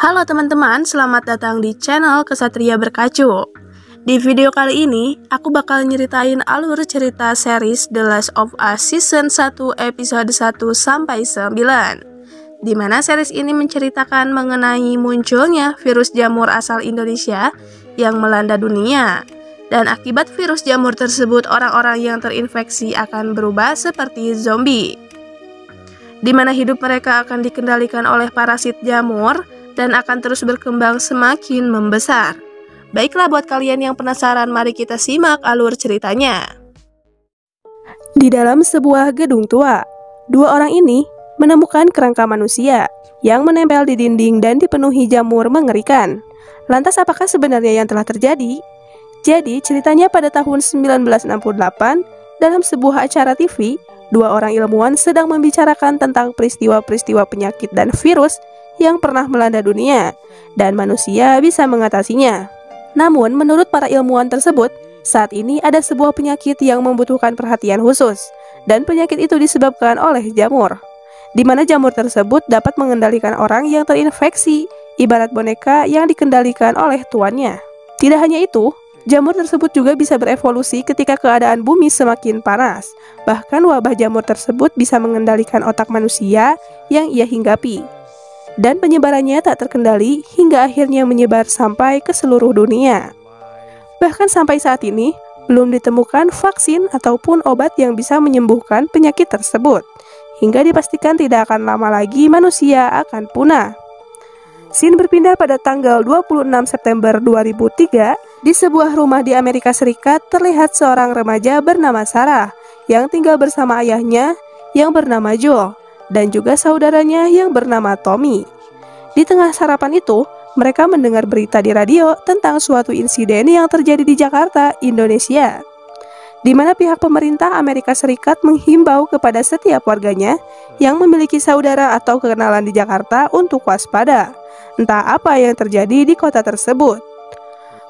Halo teman-teman, selamat datang di channel Kesatria Berkacu. Di video kali ini, aku bakal nyeritain alur cerita series The Last of Us Season 1 episode 1-9, di mana series ini menceritakan mengenai munculnya virus jamur asal Indonesia yang melanda dunia. Dan akibat virus jamur tersebut, orang-orang yang terinfeksi akan berubah seperti zombie, di mana hidup mereka akan dikendalikan oleh parasit jamur dan akan terus berkembang semakin membesar. Baiklah, buat kalian yang penasaran, mari kita simak alur ceritanya. Di dalam sebuah gedung tua, dua orang ini menemukan kerangka manusia yang menempel di dinding dan dipenuhi jamur mengerikan. Lantas apakah sebenarnya yang telah terjadi? Jadi ceritanya pada tahun 1968, dalam sebuah acara TV, dua orang ilmuwan sedang membicarakan tentang peristiwa-peristiwa penyakit dan virus yang pernah melanda dunia, dan manusia bisa mengatasinya. Namun, menurut para ilmuwan tersebut, saat ini ada sebuah penyakit yang membutuhkan perhatian khusus, dan penyakit itu disebabkan oleh jamur, di mana jamur tersebut dapat mengendalikan orang yang terinfeksi, ibarat boneka yang dikendalikan oleh tuannya. Tidak hanya itu, jamur tersebut juga bisa berevolusi ketika keadaan bumi semakin panas. Bahkan wabah jamur tersebut bisa mengendalikan otak manusia yang ia hinggapi, dan penyebarannya tak terkendali hingga akhirnya menyebar sampai ke seluruh dunia. Bahkan sampai saat ini, belum ditemukan vaksin ataupun obat yang bisa menyembuhkan penyakit tersebut, hingga dipastikan tidak akan lama lagi manusia akan punah. Scene berpindah pada tanggal 26 September 2003, di sebuah rumah di Amerika Serikat terlihat seorang remaja bernama Sarah yang tinggal bersama ayahnya yang bernama Joel dan juga saudaranya yang bernama Tommy. Di tengah sarapan itu, mereka mendengar berita di radio tentang suatu insiden yang terjadi di Jakarta, Indonesia, di mana pihak pemerintah Amerika Serikat menghimbau kepada setiap warganya yang memiliki saudara atau kenalan di Jakarta untuk waspada, entah apa yang terjadi di kota tersebut.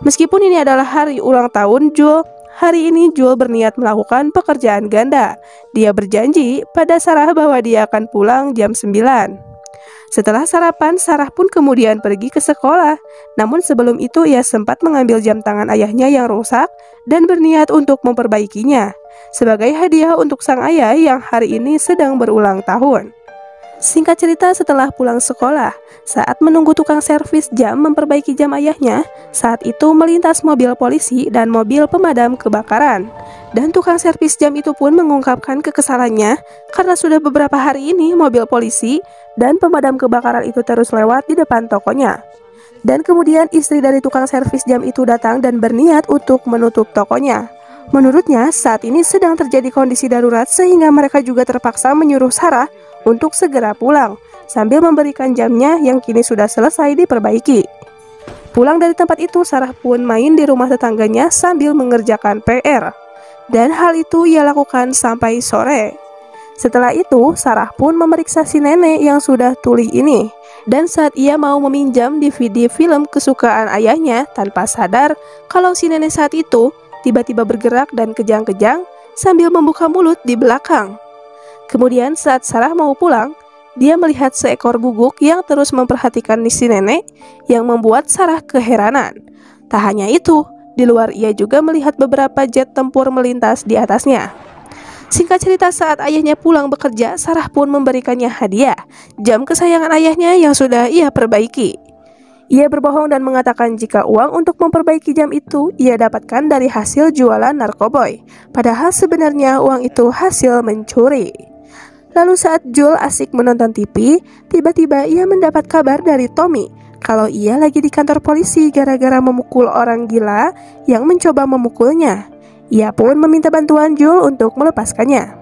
Meskipun ini adalah hari ulang tahun Joel, hari ini Joel berniat melakukan pekerjaan ganda. Dia berjanji pada Sarah bahwa dia akan pulang jam 9. Setelah sarapan, Sarah pun kemudian pergi ke sekolah. Namun sebelum itu ia sempat mengambil jam tangan ayahnya yang rusak dan berniat untuk memperbaikinya sebagai hadiah untuk sang ayah yang hari ini sedang berulang tahun. Singkat cerita, setelah pulang sekolah, saat menunggu tukang servis jam memperbaiki jam ayahnya, saat itu melintas mobil polisi dan mobil pemadam kebakaran. Dan tukang servis jam itu pun mengungkapkan kekesalannya karena sudah beberapa hari ini mobil polisi dan pemadam kebakaran itu terus lewat di depan tokonya. Dan kemudian istri dari tukang servis jam itu datang dan berniat untuk menutup tokonya. Menurutnya, saat ini sedang terjadi kondisi darurat sehingga mereka juga terpaksa menyuruh Sarah untuk segera pulang, sambil memberikan jamnya yang kini sudah selesai diperbaiki. Pulang dari tempat itu, Sarah pun main di rumah tetangganya sambil mengerjakan PR. Dan hal itu ia lakukan sampai sore. Setelah itu, Sarah pun memeriksa si nenek yang sudah tuli ini. Dan saat ia mau meminjam DVD film kesukaan ayahnya, tanpa sadar kalau si nenek saat itu tiba-tiba bergerak dan kejang-kejang sambil membuka mulut di belakang. Kemudian saat Sarah mau pulang, dia melihat seekor guguk yang terus memperhatikan si nenek yang membuat Sarah keheranan. Tak hanya itu, di luar ia juga melihat beberapa jet tempur melintas di atasnya. Singkat cerita, saat ayahnya pulang bekerja, Sarah pun memberikannya hadiah, jam kesayangan ayahnya yang sudah ia perbaiki. Ia berbohong dan mengatakan jika uang untuk memperbaiki jam itu ia dapatkan dari hasil jualan narkoboy, padahal sebenarnya uang itu hasil mencuri. Lalu saat Joel asik menonton TV, tiba-tiba ia mendapat kabar dari Tommy kalau ia lagi di kantor polisi gara-gara memukul orang gila yang mencoba memukulnya. Ia pun meminta bantuan Joel untuk melepaskannya.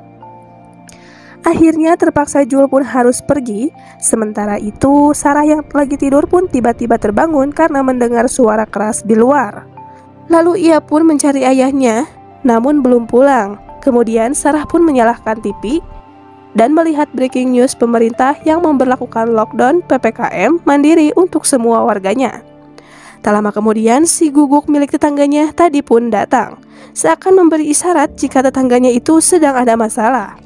Akhirnya terpaksa Joel pun harus pergi. Sementara itu, Sarah yang lagi tidur pun tiba-tiba terbangun karena mendengar suara keras di luar. Lalu ia pun mencari ayahnya, namun belum pulang. Kemudian Sarah pun menyalakan TV dan melihat breaking news pemerintah yang memberlakukan lockdown PPKM mandiri untuk semua warganya. Tak lama kemudian, si guguk milik tetangganya tadi pun datang, seakan memberi isyarat jika tetangganya itu sedang ada masalah.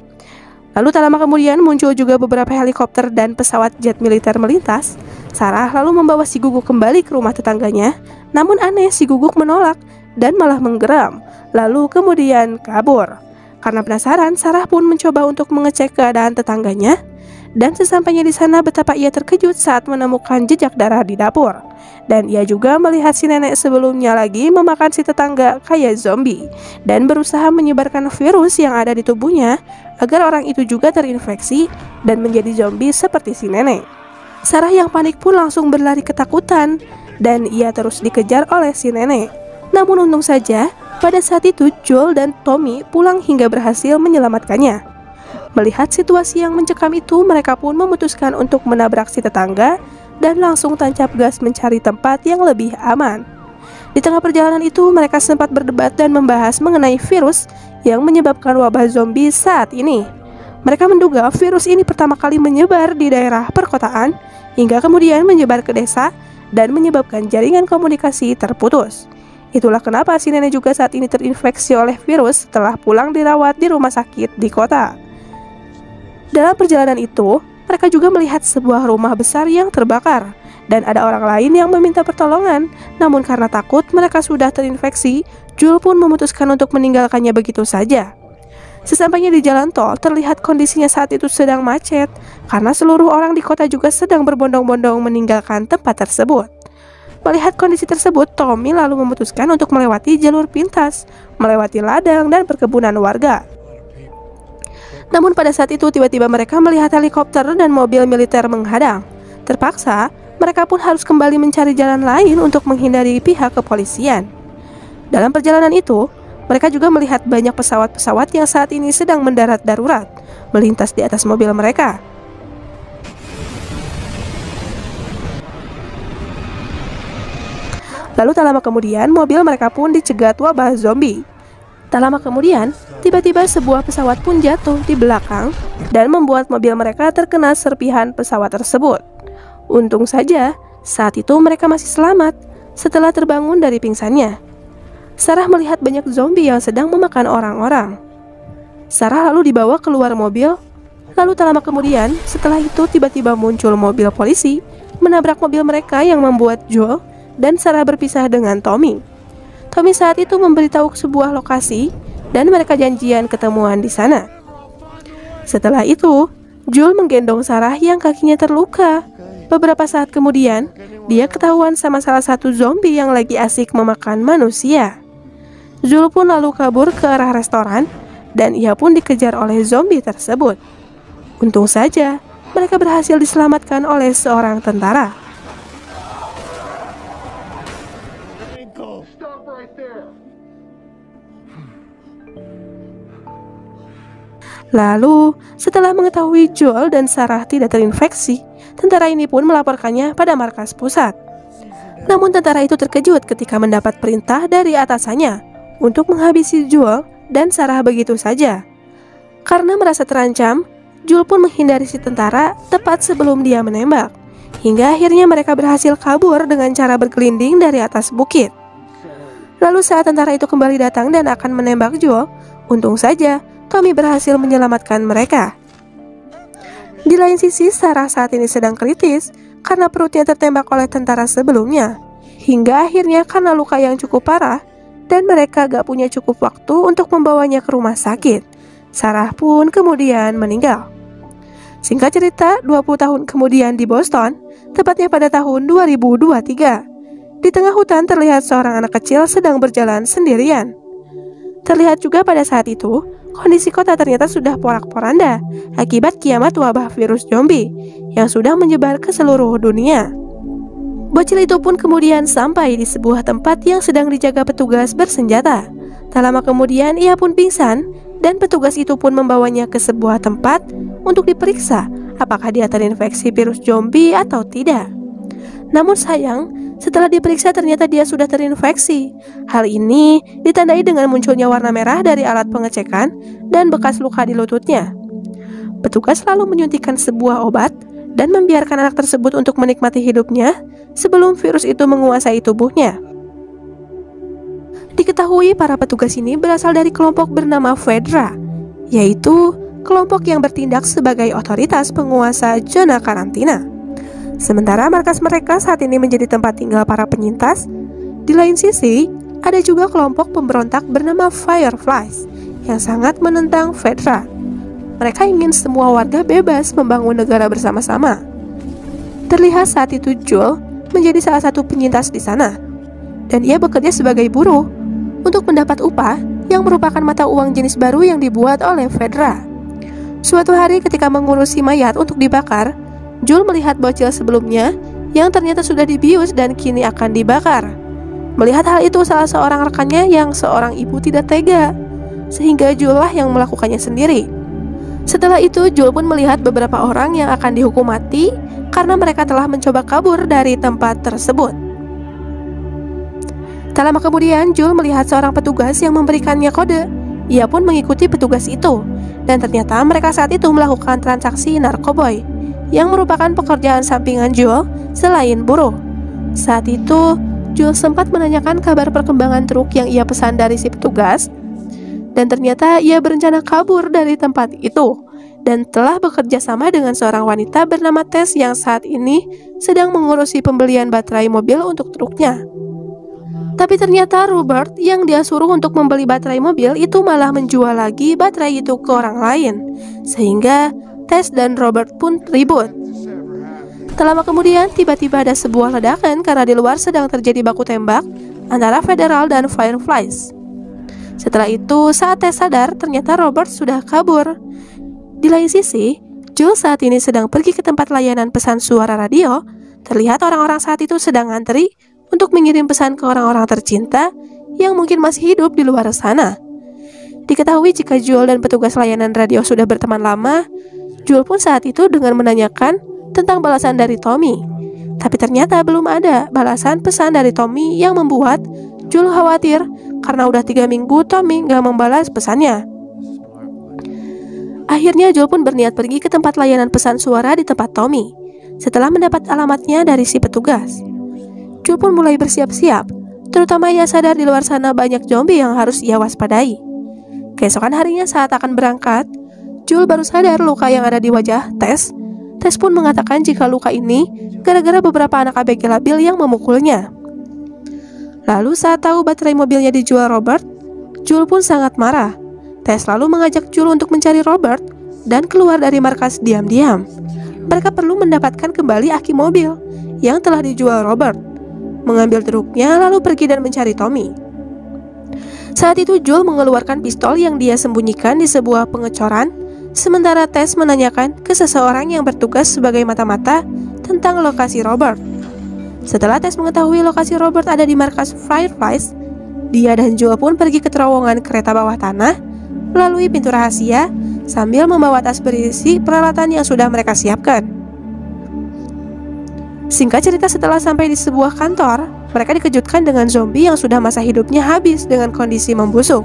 Lalu tak lama kemudian muncul juga beberapa helikopter dan pesawat jet militer melintas. Sarah lalu membawa si Guguk kembali ke rumah tetangganya. Namun aneh, si Guguk menolak dan malah menggeram, lalu kemudian kabur. Karena penasaran, Sarah pun mencoba untuk mengecek keadaan tetangganya. Dan sesampainya di sana, betapa ia terkejut saat menemukan jejak darah di dapur. Dan ia juga melihat si nenek sebelumnya lagi memakan si tetangga kayak zombie dan berusaha menyebarkan virus yang ada di tubuhnya agar orang itu juga terinfeksi dan menjadi zombie seperti si nenek. Sarah yang panik pun langsung berlari ketakutan dan ia terus dikejar oleh si nenek. Namun untung saja, pada saat itu Joel dan Tommy pulang hingga berhasil menyelamatkannya. Melihat situasi yang mencekam itu, mereka pun memutuskan untuk menabrak si tetangga dan langsung tancap gas mencari tempat yang lebih aman. Di tengah perjalanan itu, mereka sempat berdebat dan membahas mengenai virus yang menyebabkan wabah zombie saat ini. Mereka menduga virus ini pertama kali menyebar di daerah perkotaan hingga kemudian menyebar ke desa dan menyebabkan jaringan komunikasi terputus. Itulah kenapa si nenek juga saat ini terinfeksi oleh virus setelah pulang dirawat di rumah sakit di kota. Dalam perjalanan itu, mereka juga melihat sebuah rumah besar yang terbakar dan ada orang lain yang meminta pertolongan. Namun karena takut mereka sudah terinfeksi, Joel pun memutuskan untuk meninggalkannya begitu saja. Sesampainya di jalan tol, terlihat kondisinya saat itu sedang macet karena seluruh orang di kota juga sedang berbondong-bondong meninggalkan tempat tersebut. Melihat kondisi tersebut, Tommy lalu memutuskan untuk melewati jalur pintas, melewati ladang dan perkebunan warga. Namun pada saat itu tiba-tiba mereka melihat helikopter dan mobil militer menghadang. Terpaksa, mereka pun harus kembali mencari jalan lain untuk menghindari pihak kepolisian. Dalam perjalanan itu, mereka juga melihat banyak pesawat-pesawat yang saat ini sedang mendarat darurat, melintas di atas mobil mereka. Lalu tak lama kemudian, mobil mereka pun dicegat wabah zombie. Tak lama kemudian, tiba-tiba sebuah pesawat pun jatuh di belakang dan membuat mobil mereka terkena serpihan pesawat tersebut. Untung saja, saat itu mereka masih selamat setelah terbangun dari pingsannya. Sarah melihat banyak zombie yang sedang memakan orang-orang. Sarah lalu dibawa keluar mobil. Lalu tak lama kemudian, setelah itu tiba-tiba muncul mobil polisi menabrak mobil mereka yang membuat Joel dan Sarah berpisah dengan Tommy. Tommy saat itu memberitahu sebuah lokasi dan mereka janjian ketemuan di sana. Setelah itu, Joel menggendong Sarah yang kakinya terluka. Beberapa saat kemudian, dia ketahuan sama salah satu zombie yang lagi asik memakan manusia. Joel pun lalu kabur ke arah restoran dan ia pun dikejar oleh zombie tersebut. Untung saja, mereka berhasil diselamatkan oleh seorang tentara. Lalu, setelah mengetahui Joel dan Sarah tidak terinfeksi, tentara ini pun melaporkannya pada markas pusat. Namun tentara itu terkejut ketika mendapat perintah dari atasannya untuk menghabisi Joel dan Sarah begitu saja. Karena merasa terancam, Joel pun menghindari si tentara tepat sebelum dia menembak. Hingga akhirnya mereka berhasil kabur dengan cara bergelinding dari atas bukit. Lalu saat tentara itu kembali datang dan akan menembak Joel, untung saja Tommy berhasil menyelamatkan mereka. Di lain sisi, Sarah saat ini sedang kritis karena perutnya tertembak oleh tentara sebelumnya. Hingga akhirnya karena luka yang cukup parah dan mereka gak punya cukup waktu untuk membawanya ke rumah sakit, Sarah pun kemudian meninggal. Singkat cerita, 20 tahun kemudian di Boston, tepatnya pada tahun 2023, di tengah hutan terlihat seorang anak kecil sedang berjalan sendirian. Terlihat juga pada saat itu, kondisi kota ternyata sudah porak-poranda akibat kiamat wabah virus zombie yang sudah menyebar ke seluruh dunia. Bocil itu pun kemudian sampai di sebuah tempat yang sedang dijaga petugas bersenjata. Tak lama kemudian ia pun pingsan dan petugas itu pun membawanya ke sebuah tempat untuk diperiksa apakah dia terinfeksi virus zombie atau tidak. Namun sayang, setelah diperiksa ternyata dia sudah terinfeksi. Hal ini ditandai dengan munculnya warna merah dari alat pengecekan dan bekas luka di lututnya. Petugas lalu menyuntikkan sebuah obat dan membiarkan anak tersebut untuk menikmati hidupnya sebelum virus itu menguasai tubuhnya. Diketahui para petugas ini berasal dari kelompok bernama Fedra, yaitu kelompok yang bertindak sebagai otoritas penguasa zona karantina. Sementara markas mereka saat ini menjadi tempat tinggal para penyintas, di lain sisi, ada juga kelompok pemberontak bernama Fireflies yang sangat menentang Fedra. Mereka ingin semua warga bebas membangun negara bersama-sama. Terlihat saat itu Joel menjadi salah satu penyintas di sana, dan ia bekerja sebagai buruh untuk mendapat upah yang merupakan mata uang jenis baru yang dibuat oleh Fedra. Suatu hari ketika mengurusi mayat untuk dibakar, Joel melihat bocil sebelumnya yang ternyata sudah dibius dan kini akan dibakar. Melihat hal itu, salah seorang rekannya yang seorang ibu tidak tega, sehingga Joel lah yang melakukannya sendiri. Setelah itu, Joel pun melihat beberapa orang yang akan dihukum mati karena mereka telah mencoba kabur dari tempat tersebut. Tak lama kemudian, Joel melihat seorang petugas yang memberikannya kode. Ia pun mengikuti petugas itu, dan ternyata mereka saat itu melakukan transaksi narkoboy, yang merupakan pekerjaan sampingan Joel selain buruh. Saat itu, Joel sempat menanyakan kabar perkembangan truk yang ia pesan dari si petugas, dan ternyata ia berencana kabur dari tempat itu dan telah bekerja sama dengan seorang wanita bernama Tess yang saat ini sedang mengurusi pembelian baterai mobil untuk truknya. Tapi ternyata Robert yang dia suruh untuk membeli baterai mobil itu malah menjual lagi baterai itu ke orang lain, sehingga Tess dan Robert pun ribut. Tak lama kemudian, tiba-tiba ada sebuah ledakan karena di luar sedang terjadi baku tembak antara Federal dan Fireflies. Setelah itu, saat Tess sadar, ternyata Robert sudah kabur. Di lain sisi, Joel saat ini sedang pergi ke tempat layanan pesan suara radio. Terlihat orang-orang saat itu sedang ngantri untuk mengirim pesan ke orang-orang tercinta yang mungkin masih hidup di luar sana. Diketahui jika Joel dan petugas layanan radio sudah berteman lama, Joel pun saat itu dengan menanyakan tentang balasan dari Tommy. Tapi ternyata belum ada balasan pesan dari Tommy yang membuat Joel khawatir karena udah 3 minggu Tommy gak membalas pesannya. Akhirnya Joel pun berniat pergi ke tempat layanan pesan suara di tempat Tommy. Setelah mendapat alamatnya dari si petugas, Joel pun mulai bersiap-siap, terutama ia sadar di luar sana banyak zombie yang harus ia waspadai. Keesokan harinya saat akan berangkat, Joel baru sadar luka yang ada di wajah Tess. Tess pun mengatakan jika luka ini gara-gara beberapa anak ABG labil yang memukulnya. Lalu saat tahu baterai mobilnya dijual Robert, Joel pun sangat marah. Tess lalu mengajak Joel untuk mencari Robert dan keluar dari markas diam-diam. Mereka perlu mendapatkan kembali aki mobil yang telah dijual Robert, mengambil truknya lalu pergi dan mencari Tommy. Saat itu Joel mengeluarkan pistol yang dia sembunyikan di sebuah pengecoran, sementara Tess menanyakan ke seseorang yang bertugas sebagai mata-mata tentang lokasi Robert. Setelah Tess mengetahui lokasi Robert ada di markas Fireflies, dia dan Joel pun pergi ke terowongan kereta bawah tanah melalui pintu rahasia sambil membawa tas berisi peralatan yang sudah mereka siapkan. Singkat cerita, setelah sampai di sebuah kantor, mereka dikejutkan dengan zombie yang sudah masa hidupnya habis dengan kondisi membusuk.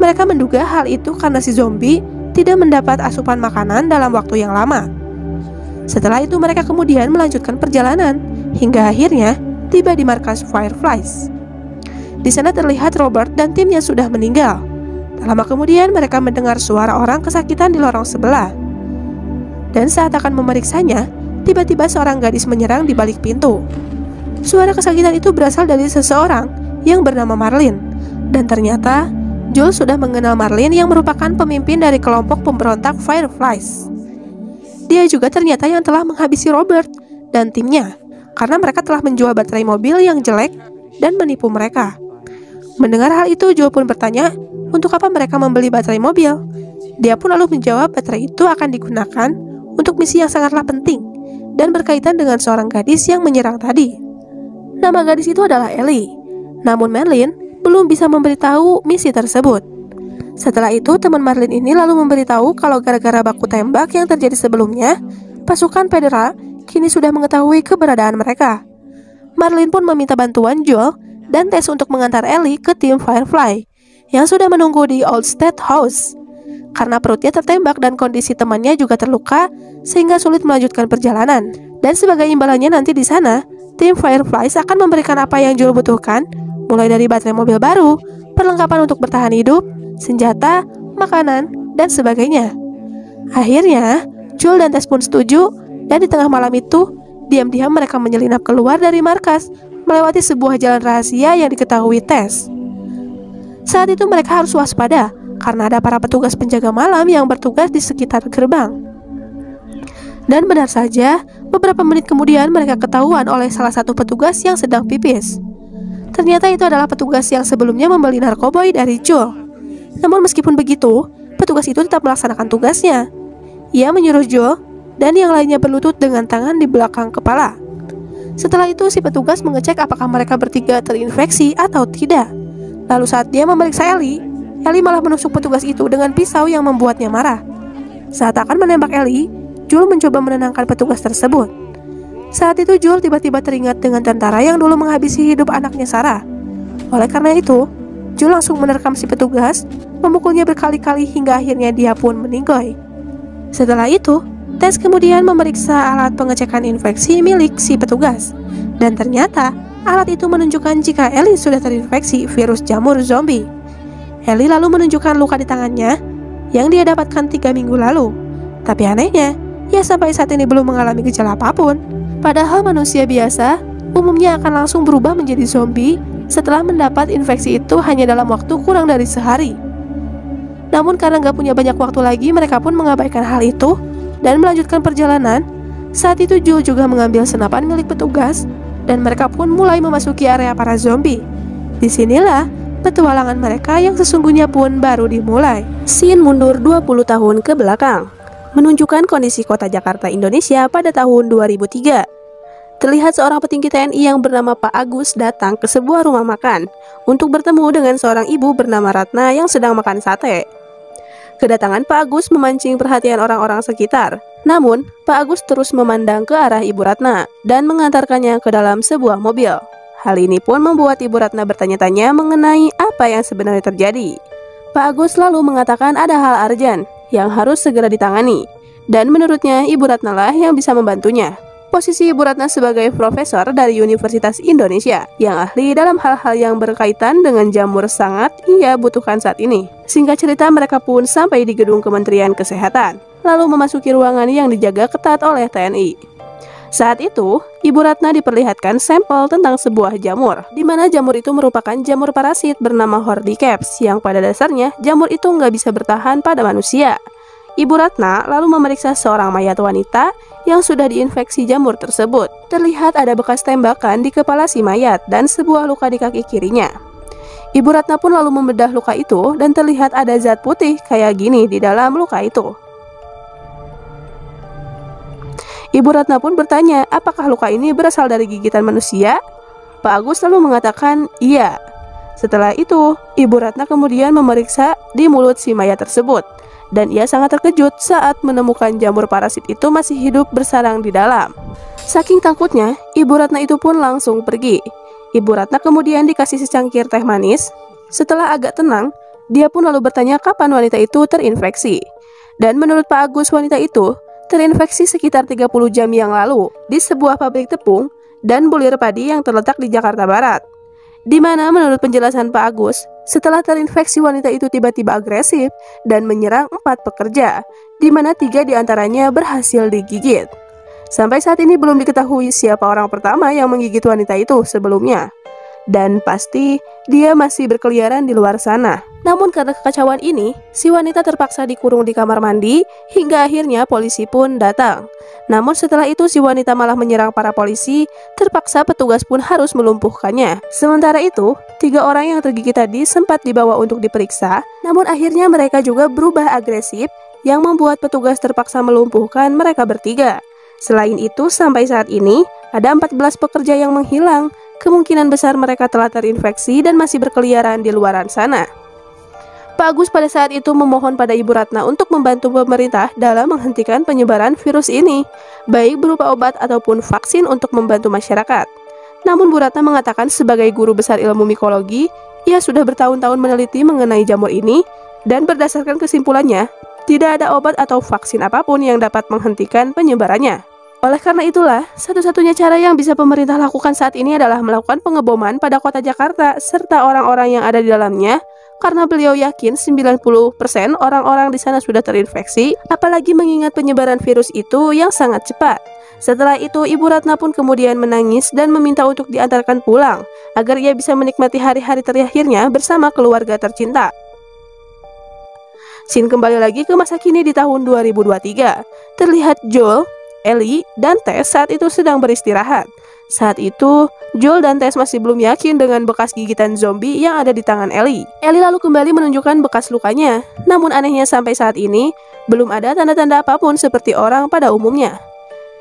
Mereka menduga hal itu karena si zombie tidak mendapat asupan makanan dalam waktu yang lama. Setelah itu mereka kemudian melanjutkan perjalanan hingga akhirnya tiba di markas Fireflies. Di sana terlihat Robert dan timnya sudah meninggal. Tak lama kemudian mereka mendengar suara orang kesakitan di lorong sebelah. Dan saat akan memeriksanya, tiba-tiba seorang gadis menyerang di balik pintu. Suara kesakitan itu berasal dari seseorang yang bernama Marlin. Dan ternyata Joel sudah mengenal Marlin yang merupakan pemimpin dari kelompok pemberontak Fireflies. Dia juga ternyata yang telah menghabisi Robert dan timnya karena mereka telah menjual baterai mobil yang jelek dan menipu mereka. Mendengar hal itu, Joel pun bertanya untuk apa mereka membeli baterai mobil. Dia pun lalu menjawab baterai itu akan digunakan untuk misi yang sangatlah penting dan berkaitan dengan seorang gadis yang menyerang tadi. Nama gadis itu adalah Ellie. Namun Marlin belum bisa memberitahu misi tersebut. Setelah itu, teman Marlin ini lalu memberitahu kalau gara-gara baku tembak yang terjadi sebelumnya, pasukan Federal kini sudah mengetahui keberadaan mereka. Marlin pun meminta bantuan Joel dan Tess untuk mengantar Ellie ke tim Firefly yang sudah menunggu di Old State House. Karena perutnya tertembak dan kondisi temannya juga terluka, sehingga sulit melanjutkan perjalanan. Dan sebagai imbalannya nanti di sana, tim Fireflies akan memberikan apa yang Joel butuhkan, mulai dari baterai mobil baru, perlengkapan untuk bertahan hidup, senjata, makanan, dan sebagainya. Akhirnya, Jul dan Tess pun setuju, dan di tengah malam itu, diam-diam mereka menyelinap keluar dari markas, melewati sebuah jalan rahasia yang diketahui Tess. Saat itu mereka harus waspada, karena ada para petugas penjaga malam yang bertugas di sekitar gerbang. Dan benar saja, beberapa menit kemudian mereka ketahuan oleh salah satu petugas yang sedang pipis. Ternyata itu adalah petugas yang sebelumnya membeli narkoboy dari Jul. Namun meskipun begitu, petugas itu tetap melaksanakan tugasnya. Ia menyuruh Jul dan yang lainnya berlutut dengan tangan di belakang kepala. Setelah itu si petugas mengecek apakah mereka bertiga terinfeksi atau tidak. Lalu saat dia memeriksa Ellie malah menusuk petugas itu dengan pisau yang membuatnya marah. Saat akan menembak Ellie, Jul mencoba menenangkan petugas tersebut. Saat itu Jul tiba-tiba teringat dengan tentara yang dulu menghabisi hidup anaknya Sarah. Oleh karena itu, Jul langsung menerkam si petugas, memukulnya berkali-kali hingga akhirnya dia pun meninggoy. Setelah itu, Tess kemudian memeriksa alat pengecekan infeksi milik si petugas. Dan ternyata, alat itu menunjukkan jika Ellie sudah terinfeksi virus jamur zombie. Ellie lalu menunjukkan luka di tangannya yang dia dapatkan 3 minggu lalu. Tapi anehnya, ia sampai saat ini belum mengalami gejala apapun. Padahal manusia biasa umumnya akan langsung berubah menjadi zombie setelah mendapat infeksi itu hanya dalam waktu kurang dari sehari. Namun karena gak punya banyak waktu lagi, mereka pun mengabaikan hal itu dan melanjutkan perjalanan. Saat itu Jul juga mengambil senapan milik petugas dan mereka pun mulai memasuki area para zombie. Disinilah petualangan mereka yang sesungguhnya pun baru dimulai. Scene mundur 20 tahun ke belakang, menunjukkan kondisi kota Jakarta, Indonesia pada tahun 2003. Terlihat seorang petinggi TNI yang bernama Pak Agus datang ke sebuah rumah makan untuk bertemu dengan seorang ibu bernama Ratna yang sedang makan sate. Kedatangan Pak Agus memancing perhatian orang-orang sekitar. Namun, Pak Agus terus memandang ke arah Ibu Ratna dan mengantarkannya ke dalam sebuah mobil. Hal ini pun membuat Ibu Ratna bertanya-tanya mengenai apa yang sebenarnya terjadi. Pak Agus lalu mengatakan ada hal urgent yang harus segera ditangani, dan menurutnya Ibu Ratna lah yang bisa membantunya. Posisi Ibu Ratna sebagai profesor dari Universitas Indonesia yang ahli dalam hal-hal yang berkaitan dengan jamur sangat ia butuhkan saat ini. Singkat cerita, mereka pun sampai di gedung Kementerian Kesehatan, lalu memasuki ruangan yang dijaga ketat oleh TNI. Saat itu, Ibu Ratna diperlihatkan sampel tentang sebuah jamur, di mana jamur itu merupakan jamur parasit bernama Hordecaps, yang pada dasarnya jamur itu nggak bisa bertahan pada manusia. Ibu Ratna lalu memeriksa seorang mayat wanita yang sudah diinfeksi jamur tersebut. Terlihat ada bekas tembakan di kepala si mayat dan sebuah luka di kaki kirinya. Ibu Ratna pun lalu membedah luka itu dan terlihat ada zat putih kayak gini di dalam luka itu. Ibu Ratna pun bertanya, apakah luka ini berasal dari gigitan manusia? Pak Agus lalu mengatakan, iya. Setelah itu, Ibu Ratna kemudian memeriksa di mulut si mayat tersebut. Dan ia sangat terkejut saat menemukan jamur parasit itu masih hidup bersarang di dalam. Saking takutnya, Ibu Ratna itu pun langsung pergi. Ibu Ratna kemudian dikasih secangkir teh manis. Setelah agak tenang, dia pun lalu bertanya kapan wanita itu terinfeksi. Dan menurut Pak Agus, wanita itu terinfeksi sekitar 30 jam yang lalu di sebuah pabrik tepung dan bulir padi yang terletak di Jakarta Barat. Di mana menurut penjelasan Pak Agus, setelah terinfeksi wanita itu tiba-tiba agresif dan menyerang 4 pekerja, di mana 3 diantaranya berhasil digigit. Sampai saat ini belum diketahui siapa orang pertama yang menggigit wanita itu sebelumnya. Dan pasti dia masih berkeliaran di luar sana. Namun karena kekacauan ini, si wanita terpaksa dikurung di kamar mandi hingga akhirnya polisi pun datang. Namun setelah itu si wanita malah menyerang para polisi, terpaksa petugas pun harus melumpuhkannya. Sementara itu, 3 orang yang tergigit tadi sempat dibawa untuk diperiksa, namun akhirnya mereka juga berubah agresif yang membuat petugas terpaksa melumpuhkan mereka bertiga. Selain itu, sampai saat ini ada 14 pekerja yang menghilang. Kemungkinan besar mereka telah terinfeksi dan masih berkeliaran di luaran sana. Pak Agus pada saat itu memohon pada Ibu Ratna untuk membantu pemerintah dalam menghentikan penyebaran virus ini, baik berupa obat ataupun vaksin untuk membantu masyarakat. Namun Bu Ratna mengatakan sebagai guru besar ilmu mikologi, ia sudah bertahun-tahun meneliti mengenai jamur ini, dan berdasarkan kesimpulannya, tidak ada obat atau vaksin apapun yang dapat menghentikan penyebarannya. Oleh karena itulah, satu-satunya cara yang bisa pemerintah lakukan saat ini adalah melakukan pengeboman pada kota Jakarta serta orang-orang yang ada di dalamnya, karena beliau yakin 90% orang-orang di sana sudah terinfeksi, apalagi mengingat penyebaran virus itu yang sangat cepat. Setelah itu, Ibu Ratna pun kemudian menangis dan meminta untuk diantarkan pulang, agar ia bisa menikmati hari-hari terakhirnya bersama keluarga tercinta. Scene kembali lagi ke masa kini di tahun 2023. Terlihat Joel, Ellie, dan Tess saat itu sedang beristirahat. Saat itu, Joel dan Tess masih belum yakin dengan bekas gigitan zombie yang ada di tangan Ellie. Ellie lalu kembali menunjukkan bekas lukanya. Namun anehnya sampai saat ini, belum ada tanda-tanda apapun seperti orang pada umumnya.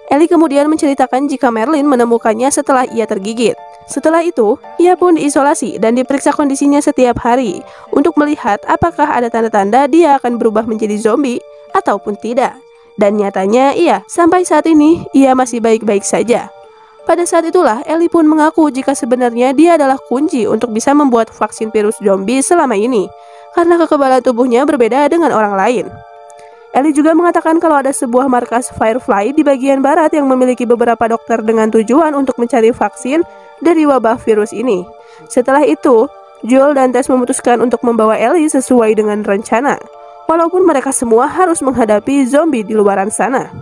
Ellie kemudian menceritakan jika Merlin menemukannya setelah ia tergigit. Setelah itu, ia pun diisolasi dan diperiksa kondisinya setiap hari untuk melihat apakah ada tanda-tanda dia akan berubah menjadi zombie ataupun tidak. Dan nyatanya iya, sampai saat ini ia masih baik-baik saja. Pada saat itulah Ellie pun mengaku jika sebenarnya dia adalah kunci untuk bisa membuat vaksin virus zombie selama ini, karena kekebalan tubuhnya berbeda dengan orang lain. Ellie juga mengatakan kalau ada sebuah markas Firefly di bagian barat yang memiliki beberapa dokter dengan tujuan untuk mencari vaksin dari wabah virus ini. Setelah itu, Joel dan Tess memutuskan untuk membawa Ellie sesuai dengan rencana, walaupun mereka semua harus menghadapi zombie di luaran sana.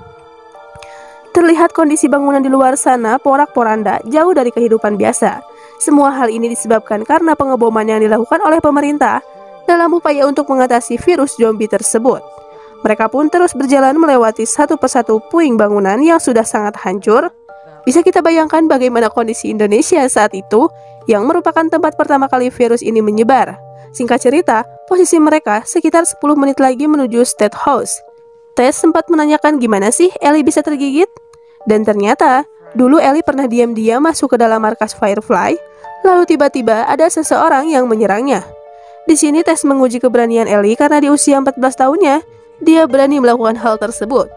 Terlihat kondisi bangunan di luar sana porak-poranda jauh dari kehidupan biasa. Semua hal ini disebabkan karena pengeboman yang dilakukan oleh pemerintah dalam upaya untuk mengatasi virus zombie tersebut. Mereka pun terus berjalan melewati satu persatu puing bangunan yang sudah sangat hancur. Bisa kita bayangkan bagaimana kondisi Indonesia saat itu yang merupakan tempat pertama kali virus ini menyebar. Singkat cerita, posisi mereka sekitar 10 menit lagi menuju State House. Tess sempat menanyakan gimana sih Ellie bisa tergigit? Dan ternyata, dulu Ellie pernah diam-diam masuk ke dalam markas Firefly, lalu tiba-tiba ada seseorang yang menyerangnya. Di sini Tess menguji keberanian Ellie karena di usia 14 tahunnya, dia berani melakukan hal tersebut.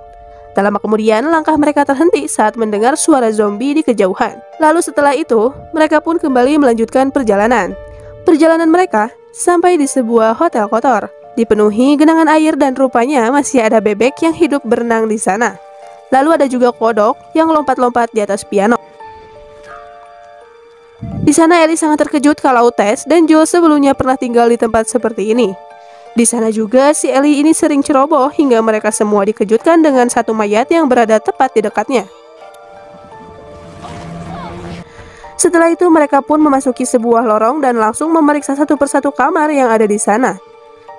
Tak lama kemudian, langkah mereka terhenti saat mendengar suara zombie di kejauhan. Lalu setelah itu, mereka pun kembali melanjutkan perjalanan. Perjalanan mereka sampai di sebuah hotel kotor, dipenuhi genangan air dan rupanya masih ada bebek yang hidup berenang di sana. Lalu ada juga kodok yang lompat-lompat di atas piano. Di sana Ellie sangat terkejut kalau Tess dan Joel sebelumnya pernah tinggal di tempat seperti ini. Di sana juga si Ellie ini sering ceroboh hingga mereka semua dikejutkan dengan satu mayat yang berada tepat di dekatnya. Setelah itu mereka pun memasuki sebuah lorong dan langsung memeriksa satu persatu kamar yang ada di sana.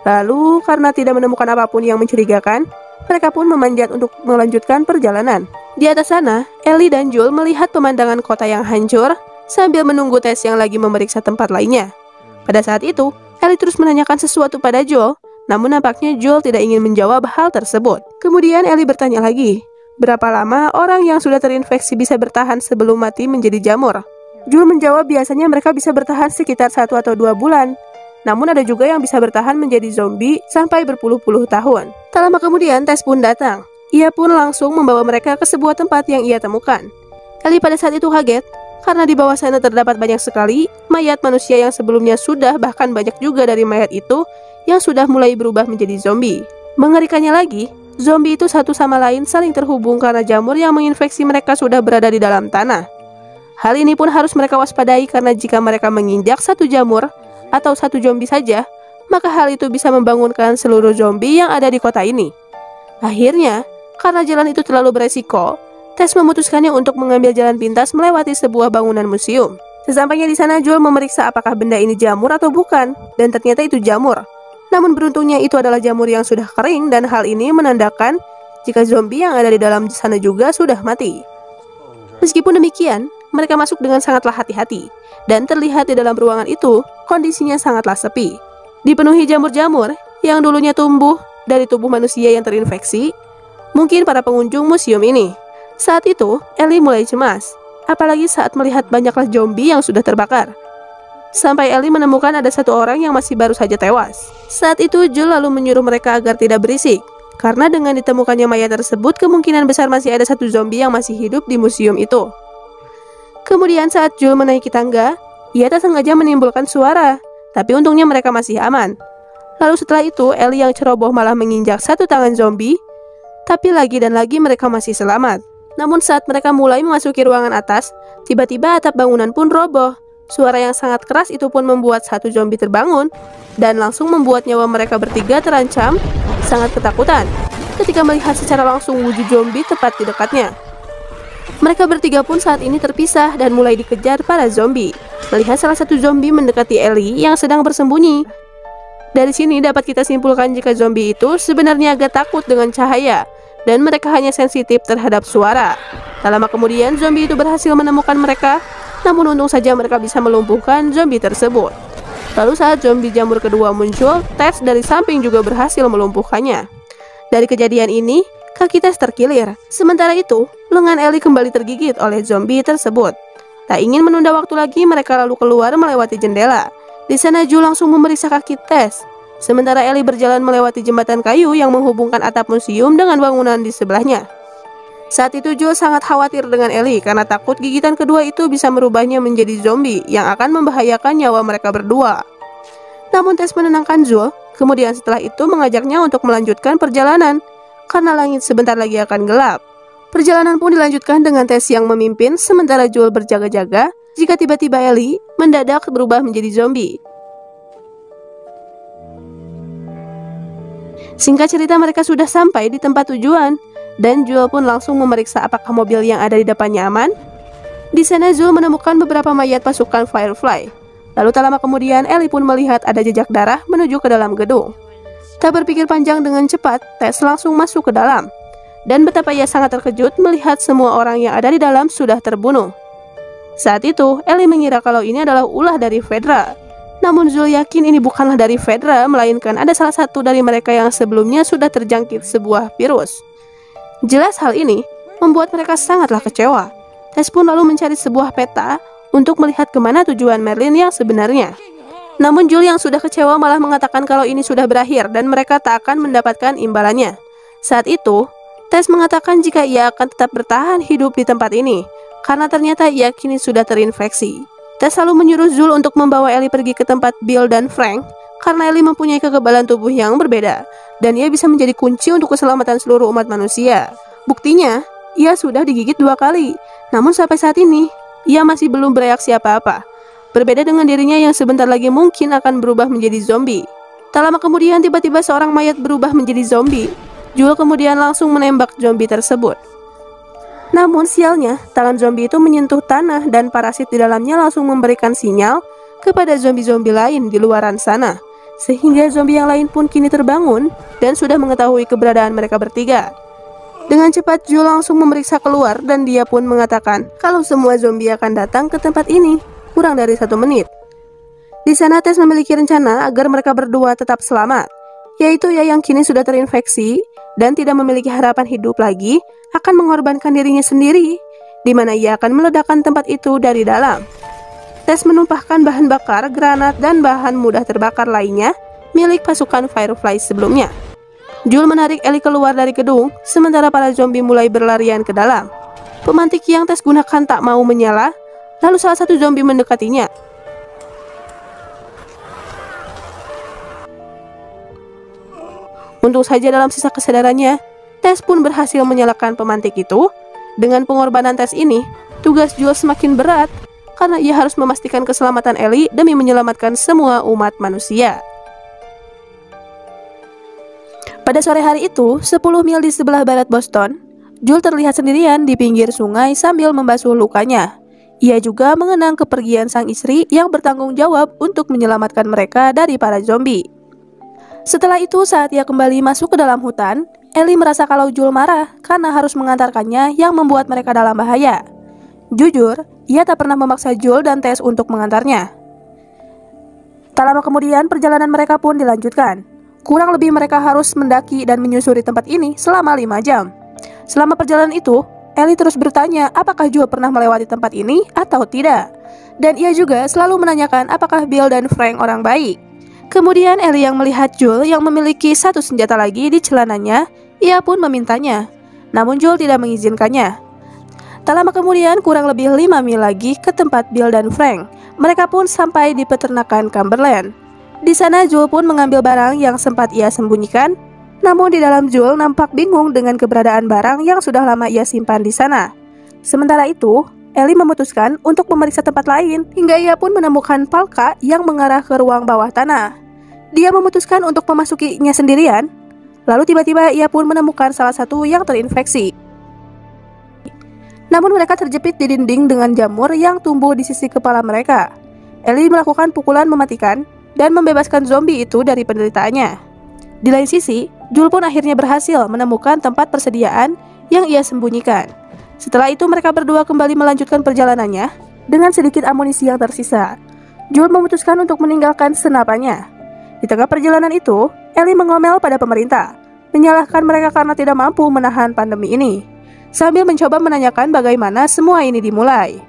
Lalu karena tidak menemukan apapun yang mencurigakan, mereka pun memanjat untuk melanjutkan perjalanan. Di atas sana, Ellie dan Joel melihat pemandangan kota yang hancur sambil menunggu Tess yang lagi memeriksa tempat lainnya. Pada saat itu, Ellie terus menanyakan sesuatu pada Joel, namun nampaknya Joel tidak ingin menjawab hal tersebut. Kemudian Ellie bertanya lagi, berapa lama orang yang sudah terinfeksi bisa bertahan sebelum mati menjadi jamur? Joel menjawab biasanya mereka bisa bertahan sekitar 1 atau 2 bulan. Namun ada juga yang bisa bertahan menjadi zombie sampai berpuluh-puluh tahun. Tak lama kemudian Tess pun datang. Ia pun langsung membawa mereka ke sebuah tempat yang ia temukan. Ellie pada saat itu kaget, karena di bawah sana terdapat banyak sekali mayat manusia yang sebelumnya sudah, bahkan banyak juga dari mayat itu yang sudah mulai berubah menjadi zombie. Mengerikannya lagi, zombie itu satu sama lain saling terhubung karena jamur yang menginfeksi mereka sudah berada di dalam tanah. Hal ini pun harus mereka waspadai karena jika mereka menginjak satu jamur atau satu zombie saja, maka hal itu bisa membangunkan seluruh zombie yang ada di kota ini. Akhirnya, karena jalan itu terlalu beresiko, Tess memutuskannya untuk mengambil jalan pintas melewati sebuah bangunan museum. Sesampainya di sana, Joel memeriksa apakah benda ini jamur atau bukan, dan ternyata itu jamur. Namun beruntungnya itu adalah jamur yang sudah kering dan hal ini menandakan jika zombie yang ada di dalam sana juga sudah mati. Meskipun demikian, mereka masuk dengan sangatlah hati-hati, dan terlihat di dalam ruangan itu, kondisinya sangatlah sepi. Dipenuhi jamur-jamur yang dulunya tumbuh dari tubuh manusia yang terinfeksi, mungkin para pengunjung museum ini. Saat itu, Ellie mulai cemas, apalagi saat melihat banyaklah zombie yang sudah terbakar. Sampai Ellie menemukan ada satu orang yang masih baru saja tewas. Saat itu, Joel lalu menyuruh mereka agar tidak berisik, karena dengan ditemukannya mayat tersebut, kemungkinan besar masih ada satu zombie yang masih hidup di museum itu. Kemudian saat Joel menaiki tangga, ia tak sengaja menimbulkan suara, tapi untungnya mereka masih aman. Lalu setelah itu, Ellie yang ceroboh malah menginjak satu tangan zombie, tapi lagi dan lagi mereka masih selamat. Namun saat mereka mulai memasuki ruangan atas, tiba-tiba atap bangunan pun roboh. Suara yang sangat keras itu pun membuat satu zombie terbangun dan langsung membuat nyawa mereka bertiga terancam, sangat ketakutan ketika melihat secara langsung wujud zombie tepat di dekatnya. Mereka bertiga pun saat ini terpisah dan mulai dikejar para zombie. Melihat salah satu zombie mendekati Ellie yang sedang bersembunyi. Dari sini dapat kita simpulkan jika zombie itu sebenarnya agak takut dengan cahaya dan mereka hanya sensitif terhadap suara. Tak lama kemudian zombie itu berhasil menemukan mereka, namun untung saja mereka bisa melumpuhkan zombie tersebut. Lalu saat zombie jamur kedua muncul, Tess dari samping juga berhasil melumpuhkannya. Dari kejadian ini, kaki Tess terkilir. Sementara itu, lengan Ellie kembali tergigit oleh zombie tersebut. Tak ingin menunda waktu lagi, mereka lalu keluar melewati jendela. Di sana Joel langsung memeriksa kaki Tess. Sementara Ellie berjalan melewati jembatan kayu yang menghubungkan atap museum dengan bangunan di sebelahnya. Saat itu Joel sangat khawatir dengan Ellie karena takut gigitan kedua itu bisa merubahnya menjadi zombie yang akan membahayakan nyawa mereka berdua. Namun Tess menenangkan Joel, kemudian setelah itu mengajaknya untuk melanjutkan perjalanan karena langit sebentar lagi akan gelap. Perjalanan pun dilanjutkan dengan Tess yang memimpin sementara Joel berjaga-jaga jika tiba-tiba Ellie mendadak berubah menjadi zombie. Singkat cerita mereka sudah sampai di tempat tujuan dan Joel pun langsung memeriksa apakah mobil yang ada di depannya aman. Di sana Joel menemukan beberapa mayat pasukan Firefly. Lalu tak lama kemudian Ellie pun melihat ada jejak darah menuju ke dalam gedung. Tak berpikir panjang dengan cepat, Tess langsung masuk ke dalam. Dan betapa ia sangat terkejut melihat semua orang yang ada di dalam sudah terbunuh. Saat itu, Ellie mengira kalau ini adalah ulah dari Fedra. Namun Joel yakin ini bukanlah dari Fedra, melainkan ada salah satu dari mereka yang sebelumnya sudah terjangkit sebuah virus. Jelas hal ini membuat mereka sangatlah kecewa. Tess pun lalu mencari sebuah peta untuk melihat kemana tujuan Merlin yang sebenarnya. Namun Joel yang sudah kecewa malah mengatakan kalau ini sudah berakhir dan mereka tak akan mendapatkan imbalannya. Saat itu, Tess mengatakan jika ia akan tetap bertahan hidup di tempat ini, karena ternyata ia kini sudah terinfeksi. Tess selalu menyuruh Joel untuk membawa Ellie pergi ke tempat Bill dan Frank, karena Ellie mempunyai kekebalan tubuh yang berbeda, dan ia bisa menjadi kunci untuk keselamatan seluruh umat manusia. Buktinya, ia sudah digigit 2 kali, namun sampai saat ini, ia masih belum bereaksi apa-apa. Berbeda dengan dirinya yang sebentar lagi mungkin akan berubah menjadi zombie. Tak lama kemudian tiba-tiba seorang mayat berubah menjadi zombie. Joel kemudian langsung menembak zombie tersebut. Namun sialnya, tangan zombie itu menyentuh tanah dan parasit di dalamnya langsung memberikan sinyal kepada zombie-zombie lain di luaran sana. Sehingga zombie yang lain pun kini terbangun dan sudah mengetahui keberadaan mereka bertiga. Dengan cepat Joel langsung memeriksa keluar dan dia pun mengatakan kalau semua zombie akan datang ke tempat ini kurang dari 1 menit. Di sana Tess memiliki rencana agar mereka berdua tetap selamat, yaitu ia yang kini sudah terinfeksi dan tidak memiliki harapan hidup lagi akan mengorbankan dirinya sendiri, di mana ia akan meledakkan tempat itu dari dalam. Tess menumpahkan bahan bakar, granat, dan bahan mudah terbakar lainnya milik pasukan Firefly sebelumnya. Joel menarik Ellie keluar dari gedung, sementara para zombie mulai berlarian ke dalam. Pemantik yang Tess gunakan tak mau menyala, lalu salah satu zombie mendekatinya. Untung saja dalam sisa kesadarannya, Tess pun berhasil menyalakan pemantik itu. Dengan pengorbanan Tess ini, tugas Joel semakin berat karena ia harus memastikan keselamatan Ellie demi menyelamatkan semua umat manusia. Pada sore hari itu, 10 mil di sebelah barat Boston, Joel terlihat sendirian di pinggir sungai sambil membasuh lukanya. Ia juga mengenang kepergian sang istri yang bertanggung jawab untuk menyelamatkan mereka dari para zombie. Setelah itu, saat ia kembali masuk ke dalam hutan, Ellie merasa kalau Joel marah karena harus mengantarkannya yang membuat mereka dalam bahaya. Jujur, ia tak pernah memaksa Joel dan Tess untuk mengantarnya. Tak lama kemudian, perjalanan mereka pun dilanjutkan. Kurang lebih mereka harus mendaki dan menyusuri tempat ini selama 5 jam. Selama perjalanan itu, Ellie terus bertanya apakah Joel pernah melewati tempat ini atau tidak. Dan ia juga selalu menanyakan apakah Bill dan Frank orang baik. Kemudian Ellie yang melihat Joel yang memiliki 1 senjata lagi di celananya, ia pun memintanya. Namun Joel tidak mengizinkannya. Tak lama kemudian, kurang lebih 5 mil lagi ke tempat Bill dan Frank. Mereka pun sampai di peternakan Cumberland. Di sana Joel pun mengambil barang yang sempat ia sembunyikan. Namun di dalam Joel nampak bingung dengan keberadaan barang yang sudah lama ia simpan di sana. Sementara itu, Ellie memutuskan untuk memeriksa tempat lain hingga ia pun menemukan Palka yang mengarah ke ruang bawah tanah. Dia memutuskan untuk memasukinya sendirian, lalu tiba-tiba ia pun menemukan salah satu yang terinfeksi. Namun mereka terjepit di dinding dengan jamur yang tumbuh di sisi kepala mereka. Ellie melakukan pukulan mematikan dan membebaskan zombie itu dari penderitaannya. Di lain sisi, Joel pun akhirnya berhasil menemukan tempat persediaan yang ia sembunyikan. Setelah itu mereka berdua kembali melanjutkan perjalanannya dengan sedikit amunisi yang tersisa. Joel memutuskan untuk meninggalkan senapannya. Di tengah perjalanan itu, Ellie mengomel pada pemerintah, menyalahkan mereka karena tidak mampu menahan pandemi ini, sambil mencoba menanyakan bagaimana semua ini dimulai.